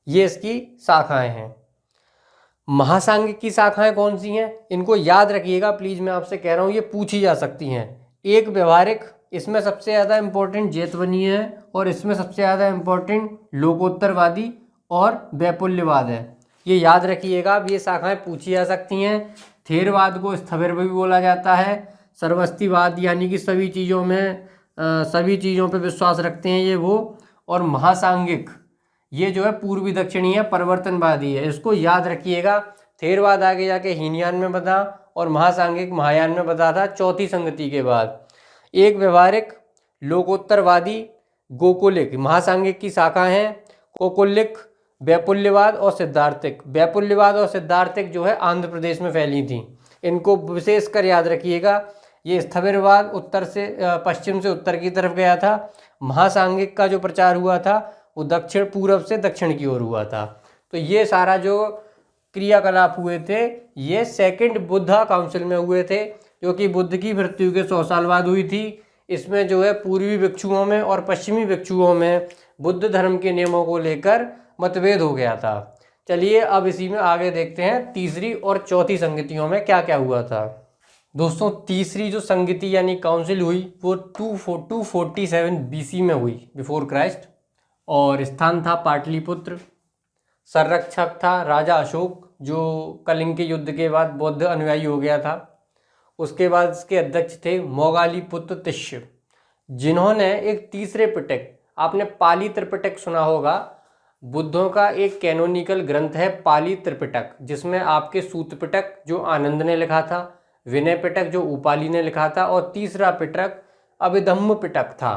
ये इसकी शाखाएं हैं। महासांगिक की शाखाएं कौन सी हैं, इनको याद रखिएगा प्लीज, मैं आपसे कह रहा हूँ, ये पूछी जा सकती हैं। एक व्यवहारिक, इसमें सबसे ज़्यादा इम्पोर्टेंट जैतवनीय है, और इसमें सबसे ज़्यादा इम्पोर्टेंट लोकोत्तरवादी और वैपुल्यवाद है। ये याद रखिएगा, अब ये शाखाएं पूछी जा सकती हैं। थेरवाद को स्थविर भी बोला जाता है। सर्वस्तिवाद यानी कि सभी चीज़ों में सभी चीज़ों पे विश्वास रखते हैं ये वो। और महासांगिक ये जो है पूर्वी दक्षिणी है, परिवर्तनवादी है। इसको याद रखिएगा। थेरवाद आगे जाके हीनयान में बता और महासांगिक महायान में बता था चौथी संगति के बाद। एक व्यवहारिक, लोकोत्तरवादी, गोकुलिक। महासांगिक की शाखा हैं गोकुलिक, वैपुल्यवाद और सिद्धार्थिक। वैपुल्यवाद और सिद्धार्थिक जो है आंध्र प्रदेश में फैली थी, इनको विशेषकर याद रखिएगा। ये स्थविरवाद उत्तर से पश्चिम से उत्तर की तरफ गया था। महासांगिक का जो प्रचार हुआ था वो दक्षिण पूर्व से दक्षिण की ओर हुआ था। तो ये सारा जो क्रियाकलाप हुए थे ये सेकंड बुद्धा काउंसिल में हुए थे, जो कि बुद्ध की मृत्यु के 100 साल बाद हुई थी। इसमें जो है पूर्वी भिक्षुओं में और पश्चिमी भिक्षुओं में बुद्ध धर्म के नियमों को लेकर मतभेद हो गया था। चलिए अब इसी में आगे देखते हैं तीसरी और चौथी संगतियों में क्या क्या हुआ था। दोस्तों तीसरी जो संगति यानी काउंसिल हुई वो 247 BC में हुई, बिफोर क्राइस्ट, और स्थान था पाटलिपुत्र। संरक्षक था राजा अशोक, जो कलिंग के युद्ध के बाद बौद्ध अनुयायी हो गया था। उसके बाद इसके अध्यक्ष थे मोगालीपुत्र तिष्य, जिन्होंने एक तीसरे पिटक, आपने पाली त्रिपिटक सुना होगा, बुद्धों का एक कैनोनिकल ग्रंथ है पाली त्रिपिटक, जिसमें आपके सूत पिटक जो आनंद ने लिखा था, विनय पिटक जो उपाली ने लिखा था, और तीसरा पिटक अभिधम्म पिटक था।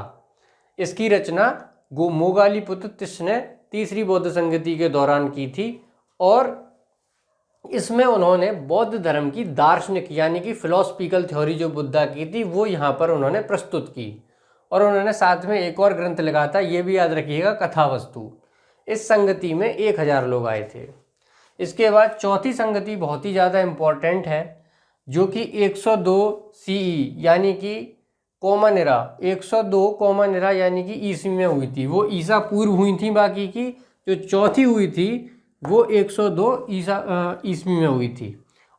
इसकी रचना मोगालीपुत्र तिष्य ने तीसरी बौद्ध संगति के दौरान की थी, और इसमें उन्होंने बौद्ध धर्म की दार्शनिक यानी कि फिलोसफिकल थ्योरी जो बुद्धा की थी वो यहाँ पर उन्होंने प्रस्तुत की। और उन्होंने साथ में एक और ग्रंथ लिखा था, ये भी याद रखिएगा, कथावस्तु। इस संगति में 1000 लोग आए थे। इसके बाद चौथी संगति बहुत ही ज़्यादा इम्पॉर्टेंट है, जो कि 102 CE यानी कि कॉमन एरा, 102 कॉमन एरा यानी कि ईस्वी में हुई थी। वो ईसा पूर्व हुई थी, बाकी की जो चौथी हुई थी वो 102 ईस्वी में हुई थी,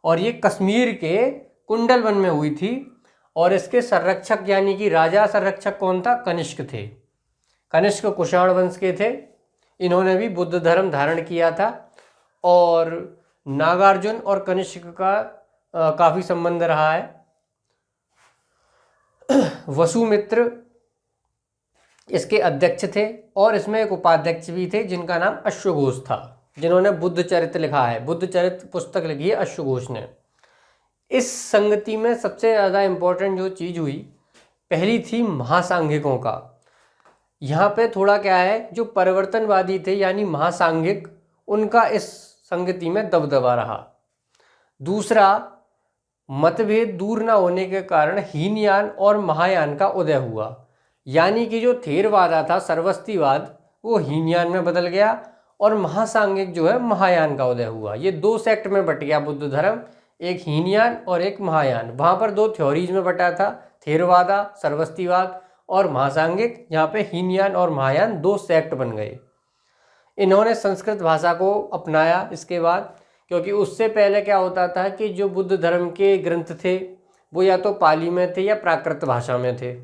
और ये कश्मीर के कुंडलवन में हुई थी। और इसके संरक्षक यानी कि राजा संरक्षक कौन था? कनिष्क थे। कनिष्क कुषाण वंश के थे। इन्होंने भी बुद्ध धर्म धारण किया था, और नागार्जुन और कनिष्क का काफ़ी संबंध रहा है। वसुमित्र इसके अध्यक्ष थे, और इसमें एक उपाध्यक्ष भी थे जिनका नाम अश्वघोष था, जिन्होंने बुद्ध चरित्र लिखा है। बुद्ध चरित्र पुस्तक लिखी है अश्वघोष ने। इस संगति में सबसे ज़्यादा इम्पोर्टेंट जो चीज़ हुई, पहली थी महासांघिकों का। यहाँ पे थोड़ा क्या है, जो परिवर्तनवादी थे यानी महासांघिक, उनका इस संगति में दबदबा रहा। दूसरा, मतभेद दूर न होने के कारण हीनयान और महायान का उदय हुआ, यानी कि जो थेरवादा था सर्वस्तिवाद वो हीनयान में बदल गया, और महासांघिक जो है महायान का उदय हुआ। ये 2 सेक्ट में बट गया बुद्ध धर्म, एक हीनयान और एक महायान। वहाँ पर 2 थ्योरीज में बटा था, थेरवादा सर्वस्तिवाद और महासांघिक। यहाँ पे हीनयान और महायान 2 सेक्ट बन गए। इन्होंने संस्कृत भाषा को अपनाया इसके बाद, क्योंकि उससे पहले क्या होता था कि जो बुद्ध धर्म के ग्रंथ थे वो या तो पाली में थे या प्राकृत भाषा में थे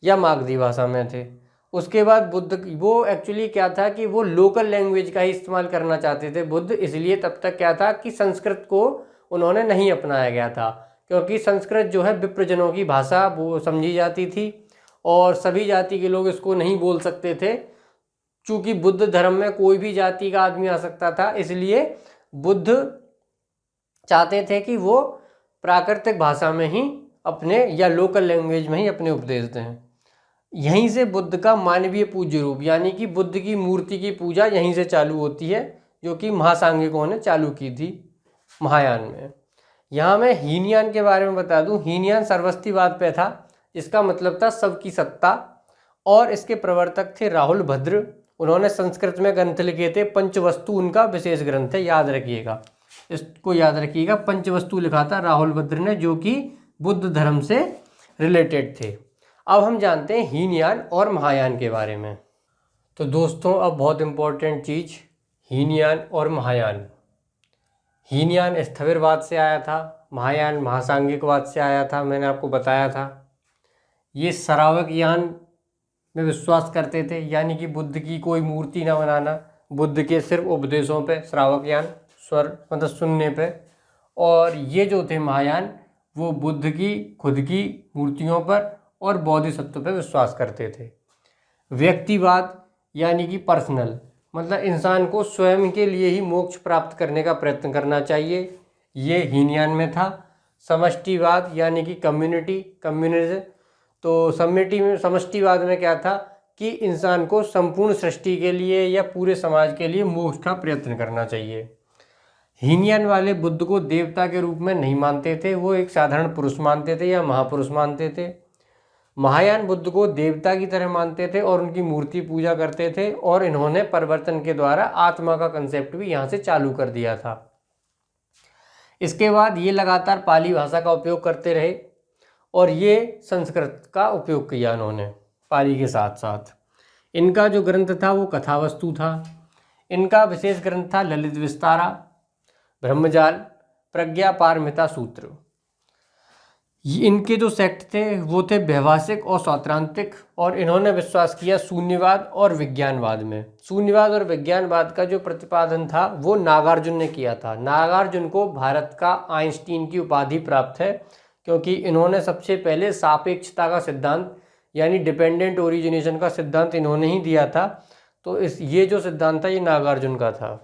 या मागधी भाषा में थे। उसके बाद बुद्ध वो एक्चुअली क्या था कि वो लोकल लैंग्वेज का ही इस्तेमाल करना चाहते थे बुद्ध, इसलिए तब तक क्या था कि संस्कृत को उन्होंने नहीं अपनाया गया था, क्योंकि संस्कृत जो है विप्रजनों की भाषा वो समझी जाती थी, और सभी जाति के लोग इसको नहीं बोल सकते थे। चूँकि बुद्ध धर्म में कोई भी जाति का आदमी आ सकता था, इसलिए बुद्ध चाहते थे कि वो प्राकृतिक भाषा में ही अपने या लोकल लैंग्वेज में ही अपने उपदेश दें। यहीं से बुद्ध का मानवीय पूज्य रूप यानी कि बुद्ध की मूर्ति की पूजा यहीं से चालू होती है, जो कि महासांघिकों ने चालू की थी महायान में। यहाँ मैं हीनयान के बारे में बता दूँ। हीनयान सर्वस्तिवाद पे था, इसका मतलब था सबकी सत्ता, और इसके प्रवर्तक थे राहुल भद्र। उन्होंने संस्कृत में ग्रंथ लिखे थे, पंचवस्तु उनका विशेष ग्रंथ है, याद रखिएगा, इसको याद रखिएगा। पंचवस्तु लिखा था राहुल भद्र ने, जो कि बुद्ध धर्म से रिलेटेड थे। अब हम जानते हैं हीनयान और महायान के बारे में। तो दोस्तों अब बहुत इम्पोर्टेंट चीज़, हीनयान और महायान। हीनयान स्थविरवाद से आया था, महायान महासांघिकवाद से आया था, मैंने आपको बताया था। ये श्रावक यान में विश्वास करते थे, यानी कि बुद्ध की कोई मूर्ति ना बनाना, बुद्ध के सिर्फ उपदेशों पे, श्रावक यान स्वर मतलब सुनने पे। और ये जो थे महायान वो बुद्ध की खुद की मूर्तियों पर और बोधिसत्व पे विश्वास करते थे। व्यक्तिवाद यानी कि पर्सनल, मतलब इंसान को स्वयं के लिए ही मोक्ष प्राप्त करने का प्रयत्न करना चाहिए, ये हीनयान में था। समष्टिवाद यानी कि कम्युनिज्म, तो समष्टिवाद में क्या था कि इंसान को संपूर्ण सृष्टि के लिए या पूरे समाज के लिए मोक्ष का प्रयत्न करना चाहिए। हीनयान वाले बुद्ध को देवता के रूप में नहीं मानते थे, वो एक साधारण पुरुष मानते थे या महापुरुष मानते थे। महायान बुद्ध को देवता की तरह मानते थे और उनकी मूर्ति पूजा करते थे, और इन्होंने परिवर्तन के द्वारा आत्मा का कंसेप्ट भी यहाँ से चालू कर दिया था। इसके बाद ये लगातार पाली भाषा का उपयोग करते रहे और ये संस्कृत का उपयोग किया इन्होंने पाली के साथ साथ। इनका जो ग्रंथ था वो कथावस्तु था। इनका विशेष ग्रंथ था ललित विस्तारा, ब्रह्मजाल, प्रज्ञा पारमिता सूत्र। इनके जो सेक्ट थे वो थे व्यवहासिक और सौत्रांतिक, और इन्होंने विश्वास किया शून्यवाद और विज्ञानवाद में। शून्यवाद और विज्ञानवाद का जो प्रतिपादन था वो नागार्जुन ने किया था। नागार्जुन को भारत का आइंस्टीन की उपाधि प्राप्त है, क्योंकि इन्होंने सबसे पहले सापेक्षता का सिद्धांत यानी डिपेंडेंट ओरिजिनेशन का सिद्धांत इन्होंने ही दिया था। तो ये जो सिद्धांत था ये नागार्जुन का था।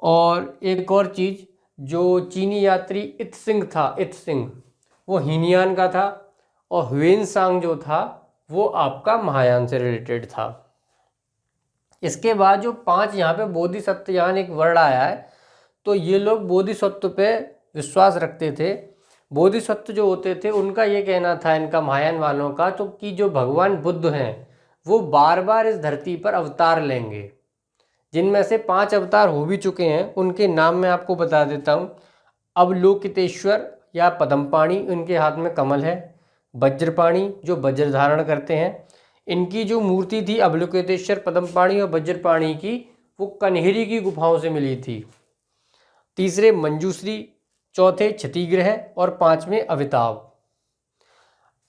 और एक और चीज़, जो चीनी यात्री इत्सिंग वो हीनयान का था, और ह्वेनसांग जो था वो आपका महायान से रिलेटेड था। इसके बाद जो 5 यहाँ पे बोधिसत्वयान एक वर्ड आया है, तो ये लोग बोधिसत्व पे विश्वास रखते थे। बोधिसत्व जो होते थे उनका ये कहना था, इनका महायान वालों का, तो कि जो भगवान बुद्ध हैं वो बार बार इस धरती पर अवतार लेंगे, जिनमें से 5 अवतार हो भी चुके हैं। उनके नाम मैं आपको बता देता हूँ। अवलोकितेश्वर या पद्मपाणि, उनके हाथ में कमल है। वज्रपाणि, जो वज्र धारण करते हैं। इनकी जो मूर्ति थी अवलोकितेश्वर, पद्मपाणि और वज्रपाणि की, वो कन्हेरी की गुफाओं से मिली थी। तीसरे मंजूश्री, चौथे क्षतिग्रह और 5वें अविताव।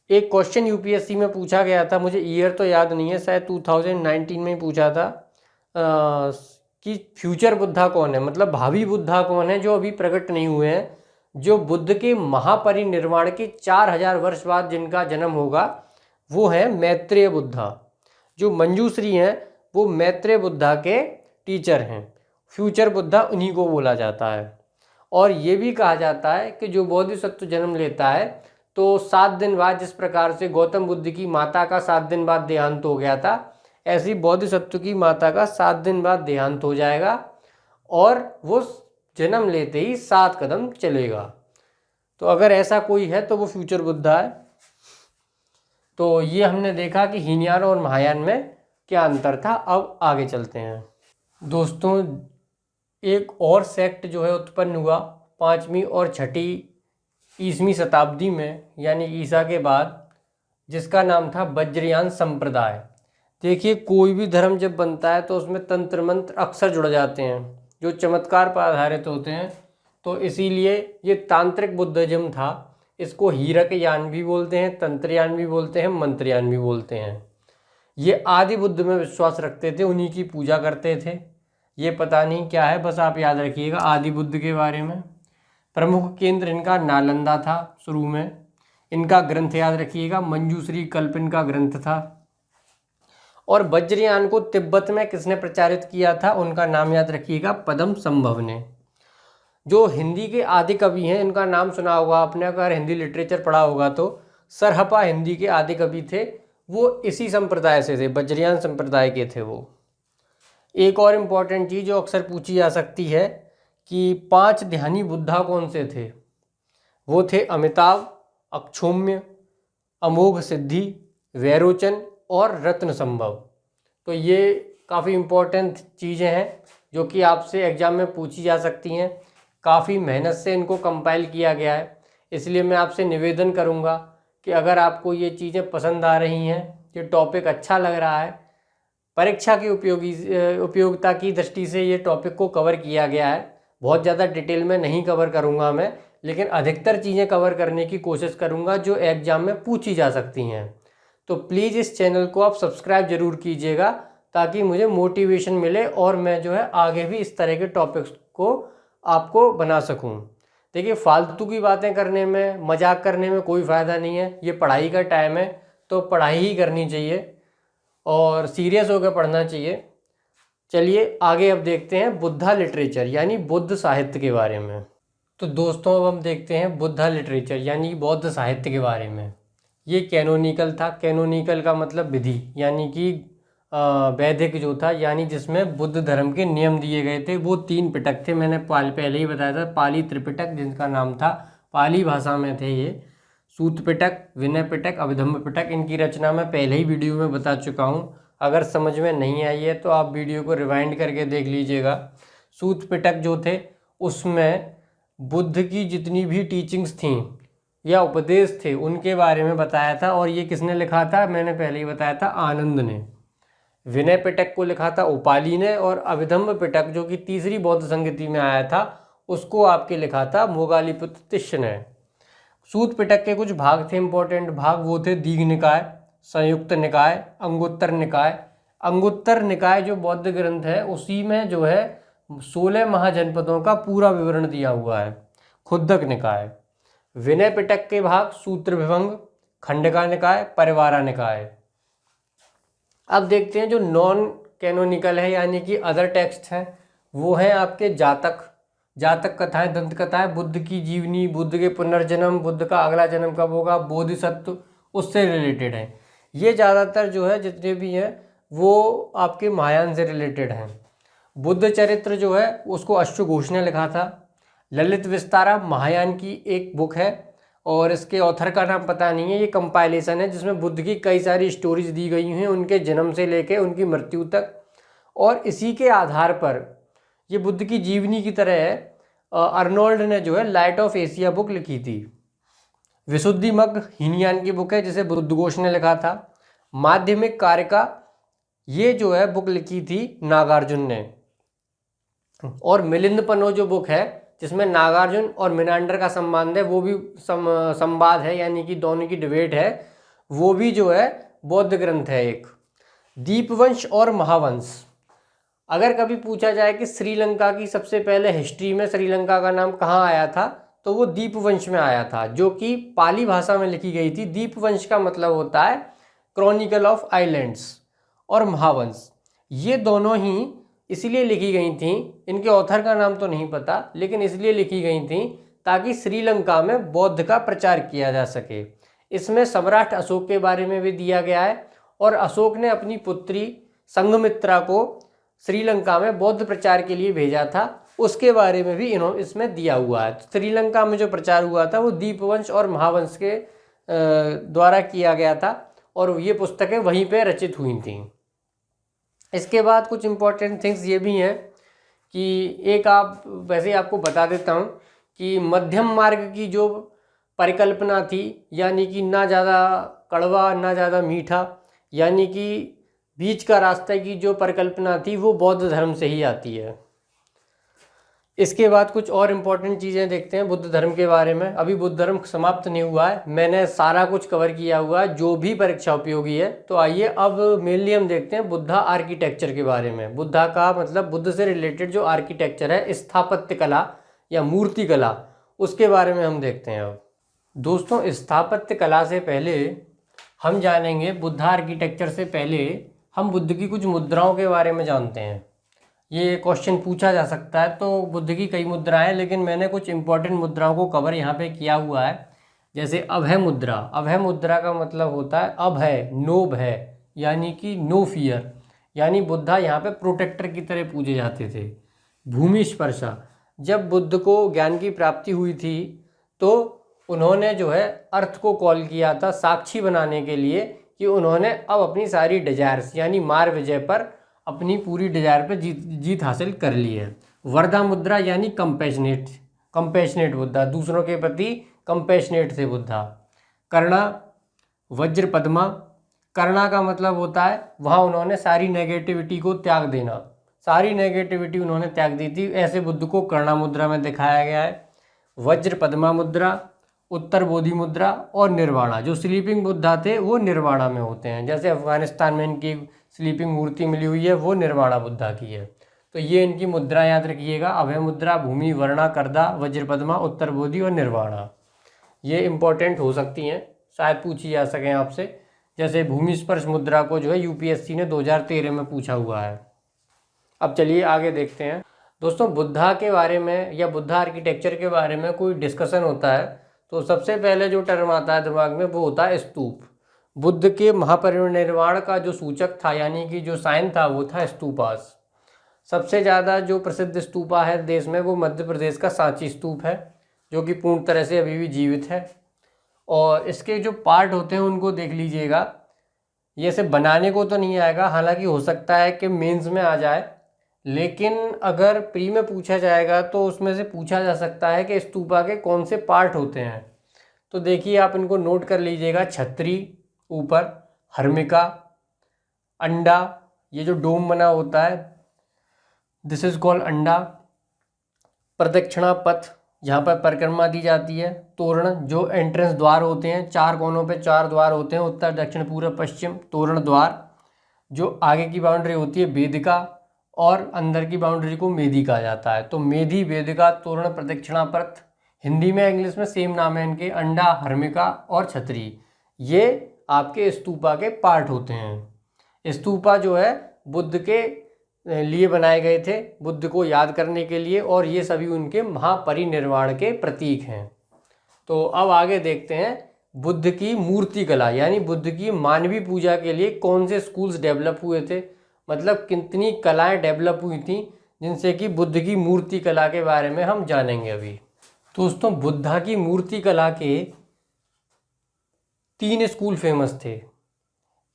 एक क्वेश्चन यूपीएससी में पूछा गया था, मुझे ईयर तो याद नहीं है, शायद 2019 में ही पूछा था कि फ्यूचर बुद्धा कौन है, मतलब भावी बुद्धा कौन है जो अभी प्रकट नहीं हुए हैं, जो बुद्ध के महापरिनिर्वाण के 4000 वर्ष बाद जिनका जन्म होगा, वो है मैत्रेय बुद्धा। जो मंजूश्री हैं वो मैत्रेय बुद्धा के टीचर हैं। फ्यूचर बुद्धा उन्हीं को बोला जाता है। और ये भी कहा जाता है कि जो बोधिसत्व जन्म लेता है तो 7 दिन बाद, जिस प्रकार से गौतम बुद्ध की माता का 7 दिन बाद देहांत हो गया था, ऐसी बोधिसत्व की माता का 7 दिन बाद देहांत हो जाएगा, और वो जन्म लेते ही 7 कदम चलेगा। तो अगर ऐसा कोई है तो वो फ्यूचर बुद्धा है। तो ये हमने देखा कि हीनयान और महायान में क्या अंतर था। अब आगे चलते हैं दोस्तों। एक और सेक्ट जो है उत्पन्न हुआ 5वीं और 6वीं ईसवीं शताब्दी में, यानी ईसा के बाद, जिसका नाम था वज्रयान संप्रदाय। देखिए, कोई भी धर्म जब बनता है तो उसमें तंत्र मंत्र अक्सर जुड़ जाते हैं जो चमत्कार पर आधारित होते हैं। तो इसीलिए ये तांत्रिक बुद्धिज्म था। इसको हीरकयान भी बोलते हैं, तंत्रयान भी बोलते हैं, मंत्रयान भी बोलते हैं। ये आदि बुद्ध में विश्वास रखते थे, उन्हीं की पूजा करते थे। ये पता नहीं क्या है, बस आप याद रखिएगा आदि बुद्ध के बारे में। प्रमुख केंद्र इनका नालंदा था शुरू में। इनका ग्रंथ याद रखिएगा, मंजूश्री कल्प इनका ग्रंथ था। और वज्रयान को तिब्बत में किसने प्रचारित किया था, उनका नाम याद रखिएगा, पद्म संभव ने। जो हिंदी के आदि कवि हैं, इनका नाम सुना होगा आपने, अगर हिंदी लिटरेचर पढ़ा होगा तो। सरहपा हिंदी के आदि कवि थे, वो इसी संप्रदाय से थे, वज्रयान संप्रदाय के थे वो। एक और इम्पॉर्टेंट चीज़ जो अक्सर पूछी जा सकती है कि 5 ध्यानी बुद्धा कौन से थे, वो थे अमिताभ, अक्षौम्य, अमोघ सिद्धि, वैरोचन और रत्न संभव। तो ये काफ़ी इम्पोर्टेंट चीज़ें हैं जो कि आपसे एग्ज़ाम में पूछी जा सकती हैं। काफ़ी मेहनत से इनको कंपाइल किया गया है, इसलिए मैं आपसे निवेदन करूँगा कि अगर आपको ये चीज़ें पसंद आ रही हैं, ये टॉपिक अच्छा लग रहा है, परीक्षा की उपयोगिता की दृष्टि से ये टॉपिक को कवर किया गया है। बहुत ज़्यादा डिटेल में नहीं कवर करूँगा मैं, लेकिन अधिकतर चीज़ें कवर करने की कोशिश करूँगा जो एग्ज़ाम में पूछी जा सकती हैं। तो प्लीज़ इस चैनल को आप सब्सक्राइब ज़रूर कीजिएगा, ताकि मुझे मोटिवेशन मिले और मैं जो है आगे भी इस तरह के टॉपिक्स को आपको बना सकूं। देखिए फालतू की बातें करने में, मजाक करने में कोई फ़ायदा नहीं है। ये पढ़ाई का टाइम है तो पढ़ाई ही करनी चाहिए और सीरियस होकर पढ़ना चाहिए। चलिए आगे अब देखते हैं बुद्धा लिटरेचर यानी बुद्ध साहित्य के बारे में। तो दोस्तों अब हम देखते हैं बुद्धा लिटरेचर यानी बौद्ध साहित्य के बारे में। ये कैनोनिकल था। कैनोनिकल का मतलब विधि, यानी कि वैदिक जो था, यानी जिसमें बुद्ध धर्म के नियम दिए गए थे। वो 3 पिटक थे, मैंने पहले ही बताया था। पाली त्रिपिटक जिनका नाम था, पाली भाषा में थे ये। सूत पिटक, विनय पिटक, अभिधम्म पिटक, इनकी रचना मैं पहले ही वीडियो में बता चुका हूँ। अगर समझ में नहीं आई है तो आप वीडियो को रिवाइंड करके देख लीजिएगा। सूत पिटक जो थे उसमें बुद्ध की जितनी भी टीचिंग्स थीं या उपदेश थे उनके बारे में बताया था। और ये किसने लिखा था? मैंने पहले ही बताया था, आनंद ने। विनय पिटक को लिखा था उपाली ने, और अभिधम्म पिटक जो कि तीसरी बौद्ध संगति में आया था उसको आपके लिखा था मोगालीपुत्र तिष्य ने। सूत पिटक के कुछ भाग थे, इंपॉर्टेंट भाग, वो थे दीघ निकाय, संयुक्त निकाय, अंगुत्तर निकाय। अंगुत्तर निकाय जो बौद्ध ग्रंथ है उसी में जो है 16 महाजनपदों का पूरा विवरण दिया हुआ है। खुद्दक निकाय। विनय पिटक के भाग सूत्र विभंग, खंडका निकाय, परिवारा निकाय। अब देखते हैं जो नॉन कैनोनिकल है यानी कि अदर टेक्स्ट हैं, वो हैं आपके जातक, जातक कथाएं, दंत कथाएं, बुद्ध की जीवनी, बुद्ध के पुनर्जन्म, बुद्ध का अगला जन्म कब होगा, बोधिसत्व, उससे रिलेटेड हैं। ये ज़्यादातर जो है जितने भी हैं वो आपके महायान से रिलेटेड हैं। बुद्ध चरित्र जो है उसको अश्वघोष ने लिखा था। ललित विस्तारा महायान की एक बुक है और इसके ऑथर का नाम पता नहीं है। ये कंपाइलेशन है जिसमें बुद्ध की कई सारी स्टोरीज दी गई हैं उनके जन्म से लेके उनकी मृत्यु तक, और इसी के आधार पर ये बुद्ध की जीवनी की तरह है। अर्नोल्ड ने जो है लाइट ऑफ एशिया बुक लिखी थी। विशुद्धि मग हीनयान की बुक है जिसे बुद्धघोष ने लिखा था। माध्यमिक कारिका ये जो है बुक लिखी थी नागार्जुन ने। और मिलिंद पनो जो बुक है जिसमें नागार्जुन और मिनांडर का संबंध है, वो भी संवाद है यानी कि दोनों की डिबेट है, वो भी जो है बौद्ध ग्रंथ है एक। दीपवंश और महावंश, अगर कभी पूछा जाए कि श्रीलंका की सबसे पहले हिस्ट्री में श्रीलंका का नाम कहाँ आया था तो वो दीपवंश में आया था, जो कि पाली भाषा में लिखी गई थी। दीपवंश का मतलब होता है क्रॉनिकल ऑफ आइलैंड्स। और महावंश ये दोनों ही इसलिए लिखी गई थी, इनके ऑथर का नाम तो नहीं पता, लेकिन इसलिए लिखी गई थी ताकि श्रीलंका में बौद्ध का प्रचार किया जा सके। इसमें सम्राट अशोक के बारे में भी दिया गया है और अशोक ने अपनी पुत्री संघमित्रा को श्रीलंका में बौद्ध प्रचार के लिए भेजा था, उसके बारे में भी इसमें दिया हुआ है। श्रीलंका में जो प्रचार हुआ था वो दीपवंश और महावंश के द्वारा किया गया था और ये पुस्तकें वहीं पे रचित हुई थीं। इसके बाद कुछ इम्पोर्टेंट थिंग्स ये भी हैं कि एक आप वैसे आपको बता देता हूँ कि मध्यम मार्ग की जो परिकल्पना थी, यानी कि ना ज़्यादा कड़वा ना ज़्यादा मीठा, यानी कि बीच का रास्ते की जो परिकल्पना थी वो बौद्ध धर्म से ही आती है। इसके बाद कुछ और इम्पोर्टेंट चीज़ें देखते हैं बुद्ध धर्म के बारे में। अभी बुद्ध धर्म समाप्त नहीं हुआ है, मैंने सारा कुछ कवर किया हुआ है जो भी परीक्षा उपयोगी है। तो आइए अब मेनली हम देखते हैं बुद्धा आर्किटेक्चर के बारे में। बुद्धा का मतलब बुद्ध से रिलेटेड जो आर्किटेक्चर है, स्थापत्य कला या मूर्ति कला, उसके बारे में हम देखते हैं। अब दोस्तों स्थापत्य कला से पहले हम जानेंगे, बुद्धा आर्किटेक्चर से पहले हम बुद्ध की कुछ मुद्राओं के बारे में जानते हैं। ये क्वेश्चन पूछा जा सकता है। तो बुद्ध की कई मुद्राएं हैं, लेकिन मैंने कुछ इंपॉर्टेंट मुद्राओं को कवर यहाँ पे किया हुआ है। जैसे अभय मुद्रा। अभय मुद्रा का मतलब होता है अभय, नो भय, यानी कि नो फियर, यानी बुद्धा यहाँ पे प्रोटेक्टर की तरह पूजे जाते थे। भूमि स्पर्शा, जब बुद्ध को ज्ञान की प्राप्ति हुई थी तो उन्होंने जो है अर्थ को कॉल किया था साक्षी बनाने के लिए कि उन्होंने अब अपनी सारी डिजायर्स यानी मार विजय पर अपनी पूरी डिजायर पर जीत हासिल कर ली है। वर्धा मुद्रा यानी कंपैशनेट बुद्धा, दूसरों के प्रति कंपैशनेट थे बुद्धा। कर्णा, वज्र पद्मा। कर्णा का मतलब होता है वहाँ उन्होंने सारी नेगेटिविटी को त्याग देना, सारी नेगेटिविटी उन्होंने त्याग दी थी। ऐसे बुद्ध को कर्णा मुद्रा में दिखाया गया है। वज्र पद्मा मुद्रा, उत्तर बोधि मुद्रा और निर्वाणा। जो स्लीपिंग बुद्धा थे वो निर्वाणा में होते हैं, जैसे अफगानिस्तान में इनकी स्लीपिंग मूर्ति मिली हुई है वो निर्वाणा बुद्धा की है। तो ये इनकी मुद्रा याद रखिएगा, अभय मुद्रा, भूमि, वर्णा, करदा, वज्रपद्मा, उत्तरबोधि और निर्वाणा। ये इम्पोर्टेंट हो सकती हैं, शायद पूछी जा सकें आपसे। जैसे भूमि स्पर्श मुद्रा को जो है यूपीएससी ने 2013 में पूछा हुआ है। अब चलिए आगे देखते हैं। दोस्तों, बुद्धा के बारे में या बुद्धा आर्किटेक्चर के बारे में कोई डिस्कशन होता है तो सबसे पहले जो टर्म आता है दिमाग में वो होता है स्तूप। बुद्ध के महापरिनिर्वाण का जो सूचक था, यानी कि जो साइन था, वो था स्तूपास। सबसे ज़्यादा जो प्रसिद्ध स्तूपा है देश में वो मध्य प्रदेश का सांची स्तूप है, जो कि पूर्ण तरह से अभी भी जीवित है। और इसके जो पार्ट होते हैं उनको देख लीजिएगा। ये सिर्फ बनाने को तो नहीं आएगा, हालांकि हो सकता है कि मेंस में आ जाए, लेकिन अगर प्री में पूछा जाएगा तो उसमें से पूछा जा सकता है कि स्तूपा के कौन से पार्ट होते हैं। तो देखिए, आप इनको नोट कर लीजिएगा। छतरी ऊपर, हर्मिका, अंडा, ये जो डोम बना होता है दिस इज कॉल्ड अंडा, प्रदक्षिणा पथ जहाँ पर परिक्रमा दी जाती है, तोरण जो एंट्रेंस द्वार होते हैं, 4 कोनों पे 4 द्वार होते हैं, उत्तर, दक्षिण, पूर्व, पश्चिम, तोरण द्वार। जो आगे की बाउंड्री होती है वेदिका, और अंदर की बाउंड्री को मेदी कहा जाता है। तो मेदी, वेदिका, तोरण, प्रदक्षिणा पथ, हिंदी में इंग्लिश में सेम नाम है इनके, अंडा, हर्मिका और छतरी। ये आपके स्तूपा के पार्ट होते हैं। स्तूपा जो है बुद्ध के लिए बनाए गए थे, बुद्ध को याद करने के लिए, और ये सभी उनके महापरिनिर्वाण के प्रतीक हैं। तो अब आगे देखते हैं बुद्ध की मूर्ति कला, यानी बुद्ध की मानवीय पूजा के लिए कौन से स्कूल्स डेवलप हुए थे, मतलब कितनी कलाएं डेवलप हुई थी जिनसे कि बुद्ध की मूर्ति कला के बारे में हम जानेंगे अभी। दोस्तों, बुद्धा की मूर्ति कला के 3 स्कूल फेमस थे,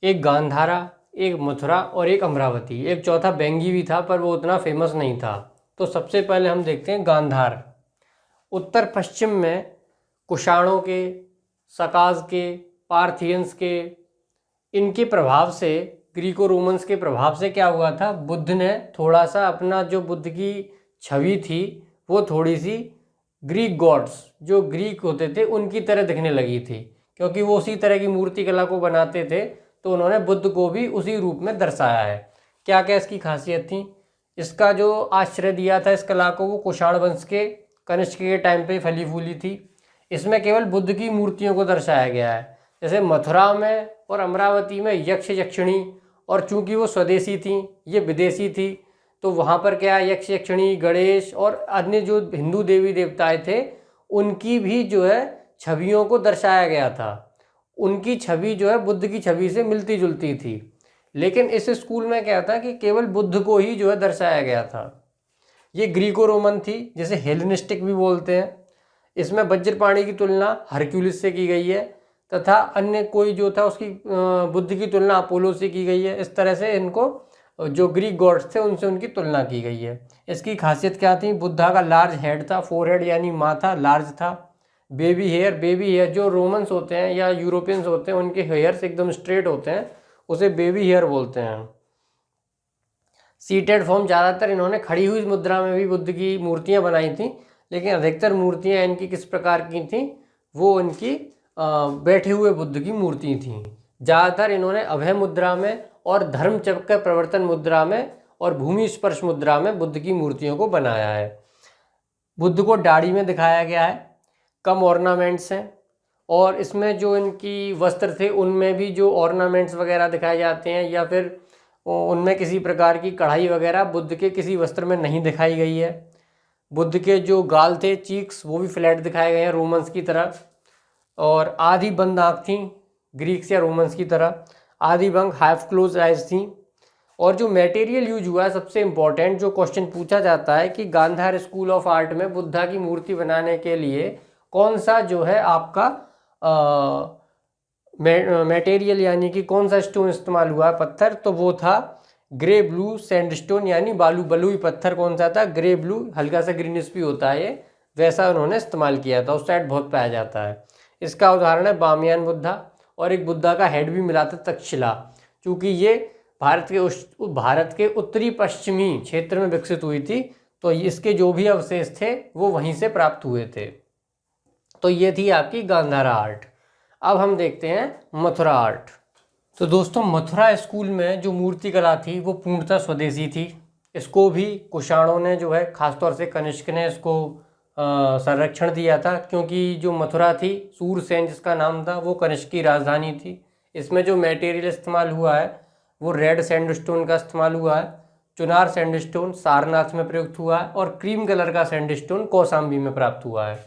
एक गांधारा, एक मथुरा और एक अमरावती। एक चौथा बेंगी भी था पर वो उतना फेमस नहीं था। तो सबसे पहले हम देखते हैं गांधार। उत्तर पश्चिम में कुषाणों के, सकाज के, पार्थियंस के, इनके प्रभाव से, ग्रीको रोमन्स के प्रभाव से क्या हुआ था, बुद्ध ने थोड़ा सा अपना जो बुद्ध की छवि थी वो थोड़ी सी ग्रीक गॉड्स, जो ग्रीक होते थे, उनकी तरह दिखने लगी थी, क्योंकि वो उसी तरह की मूर्ति कला को बनाते थे। तो उन्होंने बुद्ध को भी उसी रूप में दर्शाया है। क्या क्या इसकी खासियत थी, इसका जो आश्रय दिया था इस कला को, वो कुषाण वंश के कनिष्क के टाइम पे फली फूली थी। इसमें केवल बुद्ध की मूर्तियों को दर्शाया गया है। जैसे मथुरा में और अमरावती में यक्ष यक्षिणी, और चूंकि वो स्वदेशी थी, ये विदेशी थी, तो वहाँ पर क्या यक्ष यक्षिणी, गणेश और अन्य जो हिंदू देवी देवताएं थे उनकी भी जो है छवियों को दर्शाया गया था। उनकी छवि जो है बुद्ध की छवि से मिलती जुलती थी। लेकिन इस स्कूल में क्या था कि केवल बुद्ध को ही जो है दर्शाया गया था। ये ग्रीको रोमन थी, जिसे हेलेनिस्टिक भी बोलते हैं। इसमें वज्रपाणी की तुलना हरक्यूलिस से की गई है, तथा अन्य कोई जो था उसकी बुद्ध की तुलना अपोलो से की गई है। इस तरह से इनको जो ग्रीक गॉड्स थे उनसे उनकी तुलना की गई है। इसकी खासियत क्या थी, बुद्धा का लार्ज हेड था, फोरहेड यानी माथा लार्ज था। बेबी हेयर जो रोमन्स होते हैं या यूरोपियंस होते हैं उनके हेयर्स एकदम स्ट्रेट होते हैं, उसे बेबी हेयर बोलते हैं। सीटेड फॉर्म, ज़्यादातर इन्होंने खड़ी हुई मुद्रा में भी बुद्ध की मूर्तियां बनाई थी, लेकिन अधिकतर मूर्तियां इनकी किस प्रकार की थी, वो इनकी बैठे हुए बुद्ध की मूर्ति थी। ज़्यादातर इन्होंने अभय मुद्रा में और धर्म चक्र प्रवर्तन मुद्रा में और भूमि स्पर्श मुद्रा में बुद्ध की मूर्तियों को बनाया है। बुद्ध को दाढ़ी में दिखाया गया है, कम ऑर्नामेंट्स हैं, और इसमें जो इनकी वस्त्र थे उनमें भी जो ऑर्नामेंट्स वगैरह दिखाए जाते हैं या फिर उनमें किसी प्रकार की कढ़ाई वगैरह बुद्ध के किसी वस्त्र में नहीं दिखाई गई है। बुद्ध के जो गाल थे, चीक्स, वो भी फ्लैट दिखाए गए हैं रोमन्स की तरह, और आधी बंद आँख थी ग्रीक्स या रोमन्स की तरह, आधी बंद हाफ क्लोज आइज थी। और जो मटेरियल यूज हुआ है, सबसे इम्पॉर्टेंट जो क्वेश्चन पूछा जाता है कि गांधार स्कूल ऑफ आर्ट में बुद्धा की मूर्ति बनाने के लिए कौन सा जो है आपका मटेरियल, यानी कि कौन सा स्टोन इस्तेमाल हुआ है, पत्थर, तो वो था ग्रे ब्लू सैंडस्टोन, यानी बलुई पत्थर। कौन सा था, ग्रे ब्लू, हल्का सा ग्रीनिश भी होता है ये, वैसा उन्होंने इस्तेमाल किया था। उस साइड बहुत पाया जाता है। इसका उदाहरण है बामियान बुद्धा, और एक बुद्धा का हेड भी मिला था तक्षशिला, क्योंकि ये भारत के उत्तरी पश्चिमी क्षेत्र में विकसित हुई थी, तो इसके जो भी अवशेष थे वो वहीं से प्राप्त हुए थे। तो ये थी आपकी गांधारा आर्ट। अब हम देखते हैं मथुरा आर्ट। तो दोस्तों, मथुरा स्कूल में जो मूर्ति कला थी वो पूर्णतः स्वदेशी थी। इसको भी कुषाणों ने जो है, खासतौर से कनिष्क ने इसको संरक्षण दिया था, क्योंकि जो मथुरा थी, सूरसेन जिसका नाम था, वो कनिष्क की राजधानी थी। इसमें जो मटेरियल इस्तेमाल हुआ है वो रेड सैंडस्टोन का इस्तेमाल हुआ है। चुनार सैंडस्टोन सारनाथ में प्रयुक्त हुआ है और क्रीम कलर का सैंडस्टोन कौशाम्बी में प्राप्त हुआ है।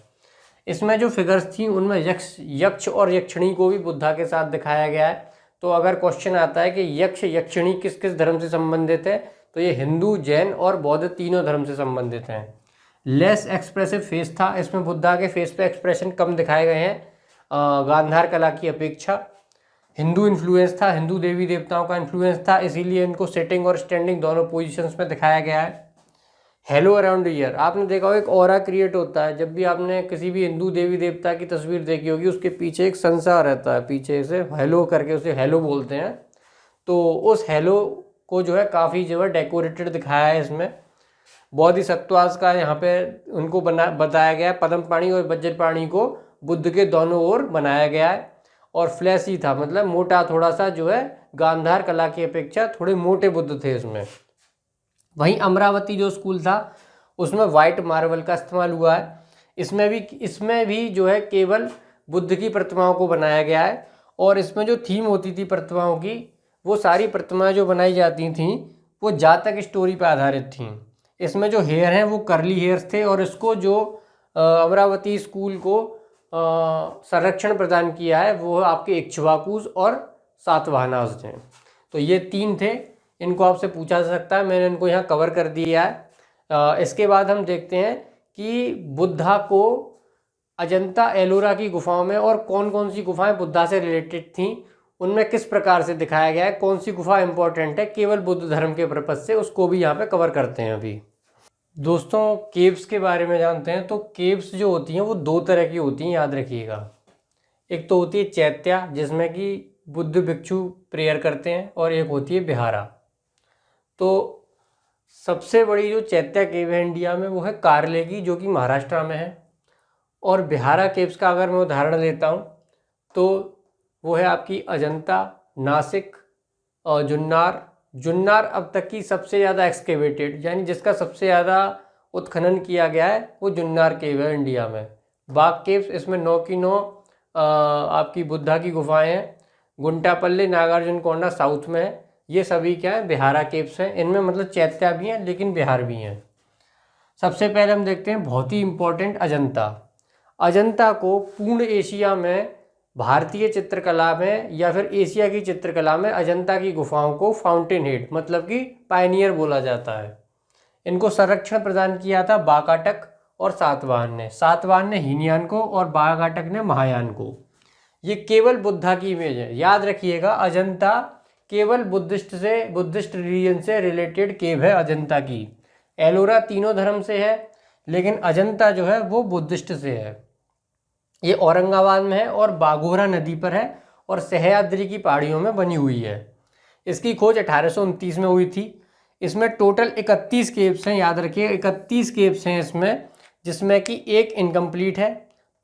इसमें जो फिगर्स थी उनमें यक्ष और यक्षिणी को भी बुद्धा के साथ दिखाया गया है। तो अगर क्वेश्चन आता है कि यक्ष यक्षिणी किस किस धर्म से संबंधित है, तो ये हिंदू, जैन और बौद्ध तीनों धर्म से संबंधित हैं। लेस एक्सप्रेसिव फेस था, इसमें बुद्धा के फेस पे एक्सप्रेशन कम दिखाए गए हैं गांधार कला की अपेक्षा। हिंदू इन्फ्लुएंस था, हिंदू देवी देवताओं का इन्फ्लुएंस था, इसीलिए इनको सिटिंग और स्टैंडिंग दोनों पोजीशंस में दिखाया गया है। हेलो अराउंड ईयर, आपने देखा हो एक ऑरा क्रिएट होता है, जब भी आपने किसी भी हिंदू देवी देवता की तस्वीर देखी होगी, उसके पीछे एक संसार रहता है, पीछे से हेलो करके उसे हेलो बोलते हैं। तो उस हेलो को जो है काफ़ी जो है डेकोरेटेड दिखाया है इसमें। बोधिसत्वास का यहाँ पे उनको बताया गया है। पद्मपाणि और वज्रपाणि को बुद्ध के दोनों ओर बनाया गया है और फ्लैशी था, मतलब मोटा, थोड़ा सा जो है गांधार कला की अपेक्षा थोड़े मोटे बुद्ध थे इसमें। वहीं अमरावती जो स्कूल था उसमें वाइट मार्बल का इस्तेमाल हुआ है। इसमें भी जो है केवल बुद्ध की प्रतिमाओं को बनाया गया है और इसमें जो थीम होती थी प्रतिमाओं की, वो सारी प्रतिमाएं जो बनाई जाती थीं वो जातक स्टोरी पर आधारित थीं। इसमें जो हेयर हैं वो करली हेयर्स थे और इसको जो अमरावती स्कूल को संरक्षण प्रदान किया है वो आपके इक्ष्वाकुस और सातवाहनास थे। तो ये 3 थे, इनको आपसे पूछा जा सकता है, मैंने इनको यहाँ कवर कर दिया है। इसके बाद हम देखते हैं कि बुद्धा को अजंता एलोरा की गुफाओं में और कौन कौन सी गुफाएं बुद्धा से रिलेटेड थीं, उनमें किस प्रकार से दिखाया गया है, कौन सी गुफा इंपॉर्टेंट है केवल बुद्ध धर्म के पर्पज से, उसको भी यहाँ पे कवर करते हैं अभी। दोस्तों केव्स के बारे में जानते हैं। तो केव्स जो होती हैं वो 2 तरह की होती हैं, याद रखिएगा। एक तो होती है चैत्या, जिसमें कि बुद्ध भिक्षु प्रेयर करते हैं, और एक होती है विहारा। तो सबसे बड़ी जो चैत्या केव है इंडिया में वो है कारले की, जो कि महाराष्ट्र में है। और विहारा केव्स का अगर मैं उदाहरण लेता हूँ तो वो है आपकी अजंता, नासिक और जुन्नार अब तक की सबसे ज़्यादा एक्सकेवेटेड, यानी जिसका सबसे ज़्यादा उत्खनन किया गया है वो जुन्नार केव है इंडिया में। बाग केव्स, इसमें 9 की 9 आपकी बुद्धा की गुफाएं हैं। गुंटापल्ली, नागार्जुन कोंडा साउथ में है। ये सभी क्या है, बिहारा केव्स हैं। इनमें मतलब चैत्या भी हैं लेकिन बिहार भी हैं। सबसे पहले हम देखते हैं बहुत ही इम्पोर्टेंट अजंता। अजंता को पूर्ण एशिया में, भारतीय चित्रकला में या फिर एशिया की चित्रकला में अजंता की गुफाओं को फाउंटेन हेड मतलब कि पायनियर बोला जाता है। इनको संरक्षण प्रदान किया था बाकाटक और सातवाहन ने हीनयान को और बाकाटक ने महायान को। ये केवल बुद्धा की इमेज है, याद रखिएगा। अजंता केवल बुद्धिस्ट रिलीजन से रिलेटेड केव है अजंता की। एलोरा तीनों धर्म से है, लेकिन अजंता जो है वो बुद्धिस्ट से है। ये औरंगाबाद में है और बाघोरा नदी पर है और सह्याद्री की पहाड़ियों में बनी हुई है। इसकी खोज 1829 में हुई थी। इसमें टोटल 31 केव्स हैं, याद रखिए 31 केव्स हैं इसमें, जिसमें कि एक इनकम्प्लीट है।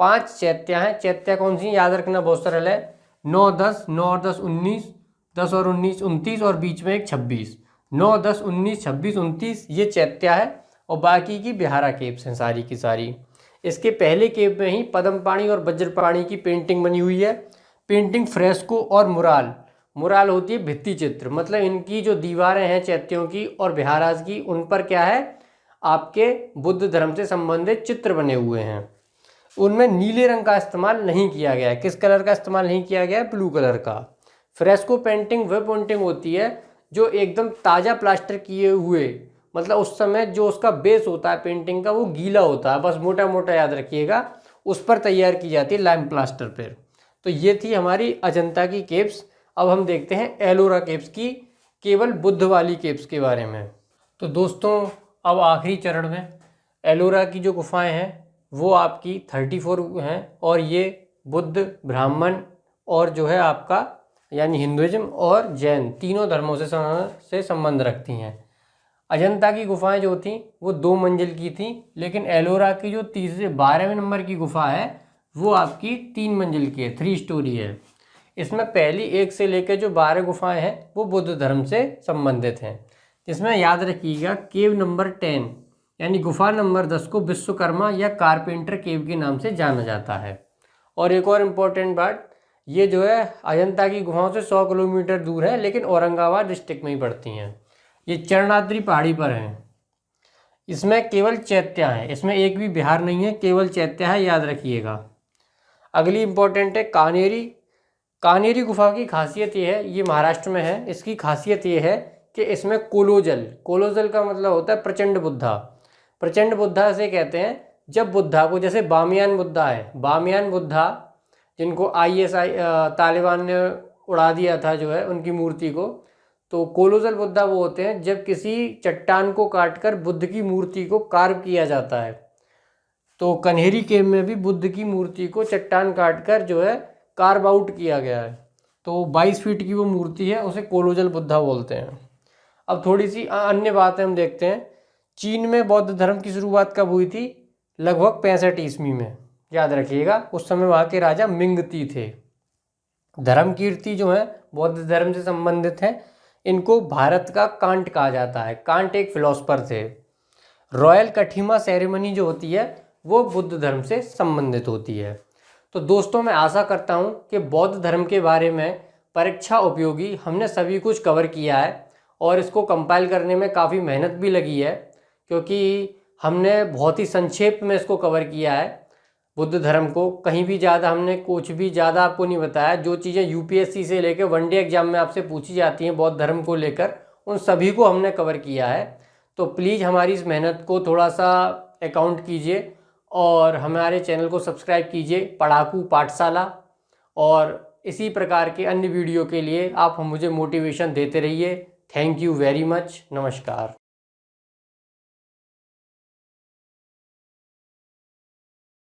5 चैत्या हैं। चैत्या कौन सी याद रखना बहुत सरल है, 9, 10, 9 और 10 19, 10 और 19 29 और बीच में एक 26। 9, 10, 19, 26, 29 ये चैत्या है और बाकी की बिहारा केव्स हैं सारी की सारी। इसके पहले केव में ही पद्मपाणि और वज्रपाणि की पेंटिंग बनी हुई है। पेंटिंग फ्रेस्को और मुराल होती है भित्ति चित्र, मतलब इनकी जो दीवारें हैं चैत्यों की और बिहाराज की, उन पर क्या है आपके बुद्ध धर्म से संबंधित चित्र बने हुए हैं। उनमें नीले रंग का इस्तेमाल नहीं किया गया है। किस कलर का इस्तेमाल नहीं किया गया है, ब्लू कलर का। फ्रेस्को पेंटिंग वह पेंटिंग होती है जो एकदम ताज़ा प्लास्टर किए हुए, मतलब उस समय जो उसका बेस होता है पेंटिंग का वो गीला होता है, बस मोटा मोटा याद रखिएगा, उस पर तैयार की जाती है लाइम प्लास्टर पर। तो ये थी हमारी अजंता की केव्स। अब हम देखते हैं एलोरा केव्स की, केवल बुद्ध वाली केव्स के बारे में। तो दोस्तों अब आखिरी चरण में एलोरा की जो गुफाएं हैं वो आपकी 34 हैं और ये बुद्ध, ब्राह्मण और जो है आपका यानी हिंदुइज्म और जैन तीनों धर्मों से संबंध रखती हैं। अजंता की गुफाएं जो थी वो 2 मंजिल की थी, लेकिन एलोरा की जो 12वें नंबर की गुफा है वो आपकी 3 मंजिल की है, 3 स्टोरी है। इसमें पहली 1 से लेकर जो 12 गुफाएं हैं वो बुद्ध धर्म से संबंधित हैं। इसमें याद रखिएगा केव नंबर 10 यानी गुफा नंबर 10 को विश्वकर्मा या कारपेंटर केव के नाम से जाना जाता है। और एक और इम्पोर्टेंट बात, ये जो है अजंता की गुफाओं से 100 किलोमीटर दूर है, लेकिन औरंगाबाद डिस्ट्रिक्ट में ही पड़ती हैं। ये चरणाद्री पहाड़ी पर हैं। इसमें केवल चैत्या है, इसमें एक भी बिहार नहीं है, केवल चैत्या है, याद रखिएगा। अगली इम्पोर्टेंट है कान्हेरी। कान्हेरी गुफा की खासियत ये है, ये महाराष्ट्र में है। इसकी खासियत ये है कि इसमें कोलोजल का मतलब होता है प्रचंड बुद्धा। प्रचंड बुद्धा से कहते हैं जब बुद्धा को, जैसे बामियान बुद्धा है, बामियान बुद्धा जिनको ISI तालिबान ने उड़ा दिया था जो है उनकी मूर्ति को, तो कोलोजल बुद्धा वो होते हैं जब किसी चट्टान को काटकर बुद्ध की मूर्ति को कार्व किया जाता है। तो कन्हेरी केव में भी बुद्ध की मूर्ति को चट्टान काटकर जो है कार्व आउट किया गया है। तो 22 फीट की वो मूर्ति है, उसे कोलोजल बुद्धा बोलते हैं। अब थोड़ी सी अन्य बातें हम देखते हैं। चीन में बौद्ध धर्म की शुरुआत कब हुई थी? लगभग 65 ईस्वी में, याद रखिएगा। उस समय वहाँ के राजा मिंगती थे। धर्मकीर्ति जो है बौद्ध धर्म से संबंधित है। इनको भारत का कांट कहा जाता है। कांट एक फिलोसफर थे। रॉयल कठिमा सेरेमनी जो होती है वो बुद्ध धर्म से संबंधित होती है। तो दोस्तों, मैं आशा करता हूँ कि बौद्ध धर्म के बारे में परीक्षा उपयोगी हमने सभी कुछ कवर किया है, और इसको कंपाइल करने में काफ़ी मेहनत भी लगी है, क्योंकि हमने बहुत ही संक्षेप में इसको कवर किया है। बुद्ध धर्म को कहीं भी ज़्यादा हमने कुछ भी ज़्यादा आपको नहीं बताया। जो चीज़ें UPSC से लेकर वनडे एग्जाम में आपसे पूछी जाती हैं बौद्ध धर्म को लेकर, उन सभी को हमने कवर किया है। तो प्लीज़ हमारी इस मेहनत को थोड़ा सा अकाउंट कीजिए और हमारे चैनल को सब्सक्राइब कीजिए, पढ़ाकू पाठशाला। और इसी प्रकार के अन्य वीडियो के लिए आप मुझे मोटिवेशन देते रहिए। Thank you very much. नमस्कार।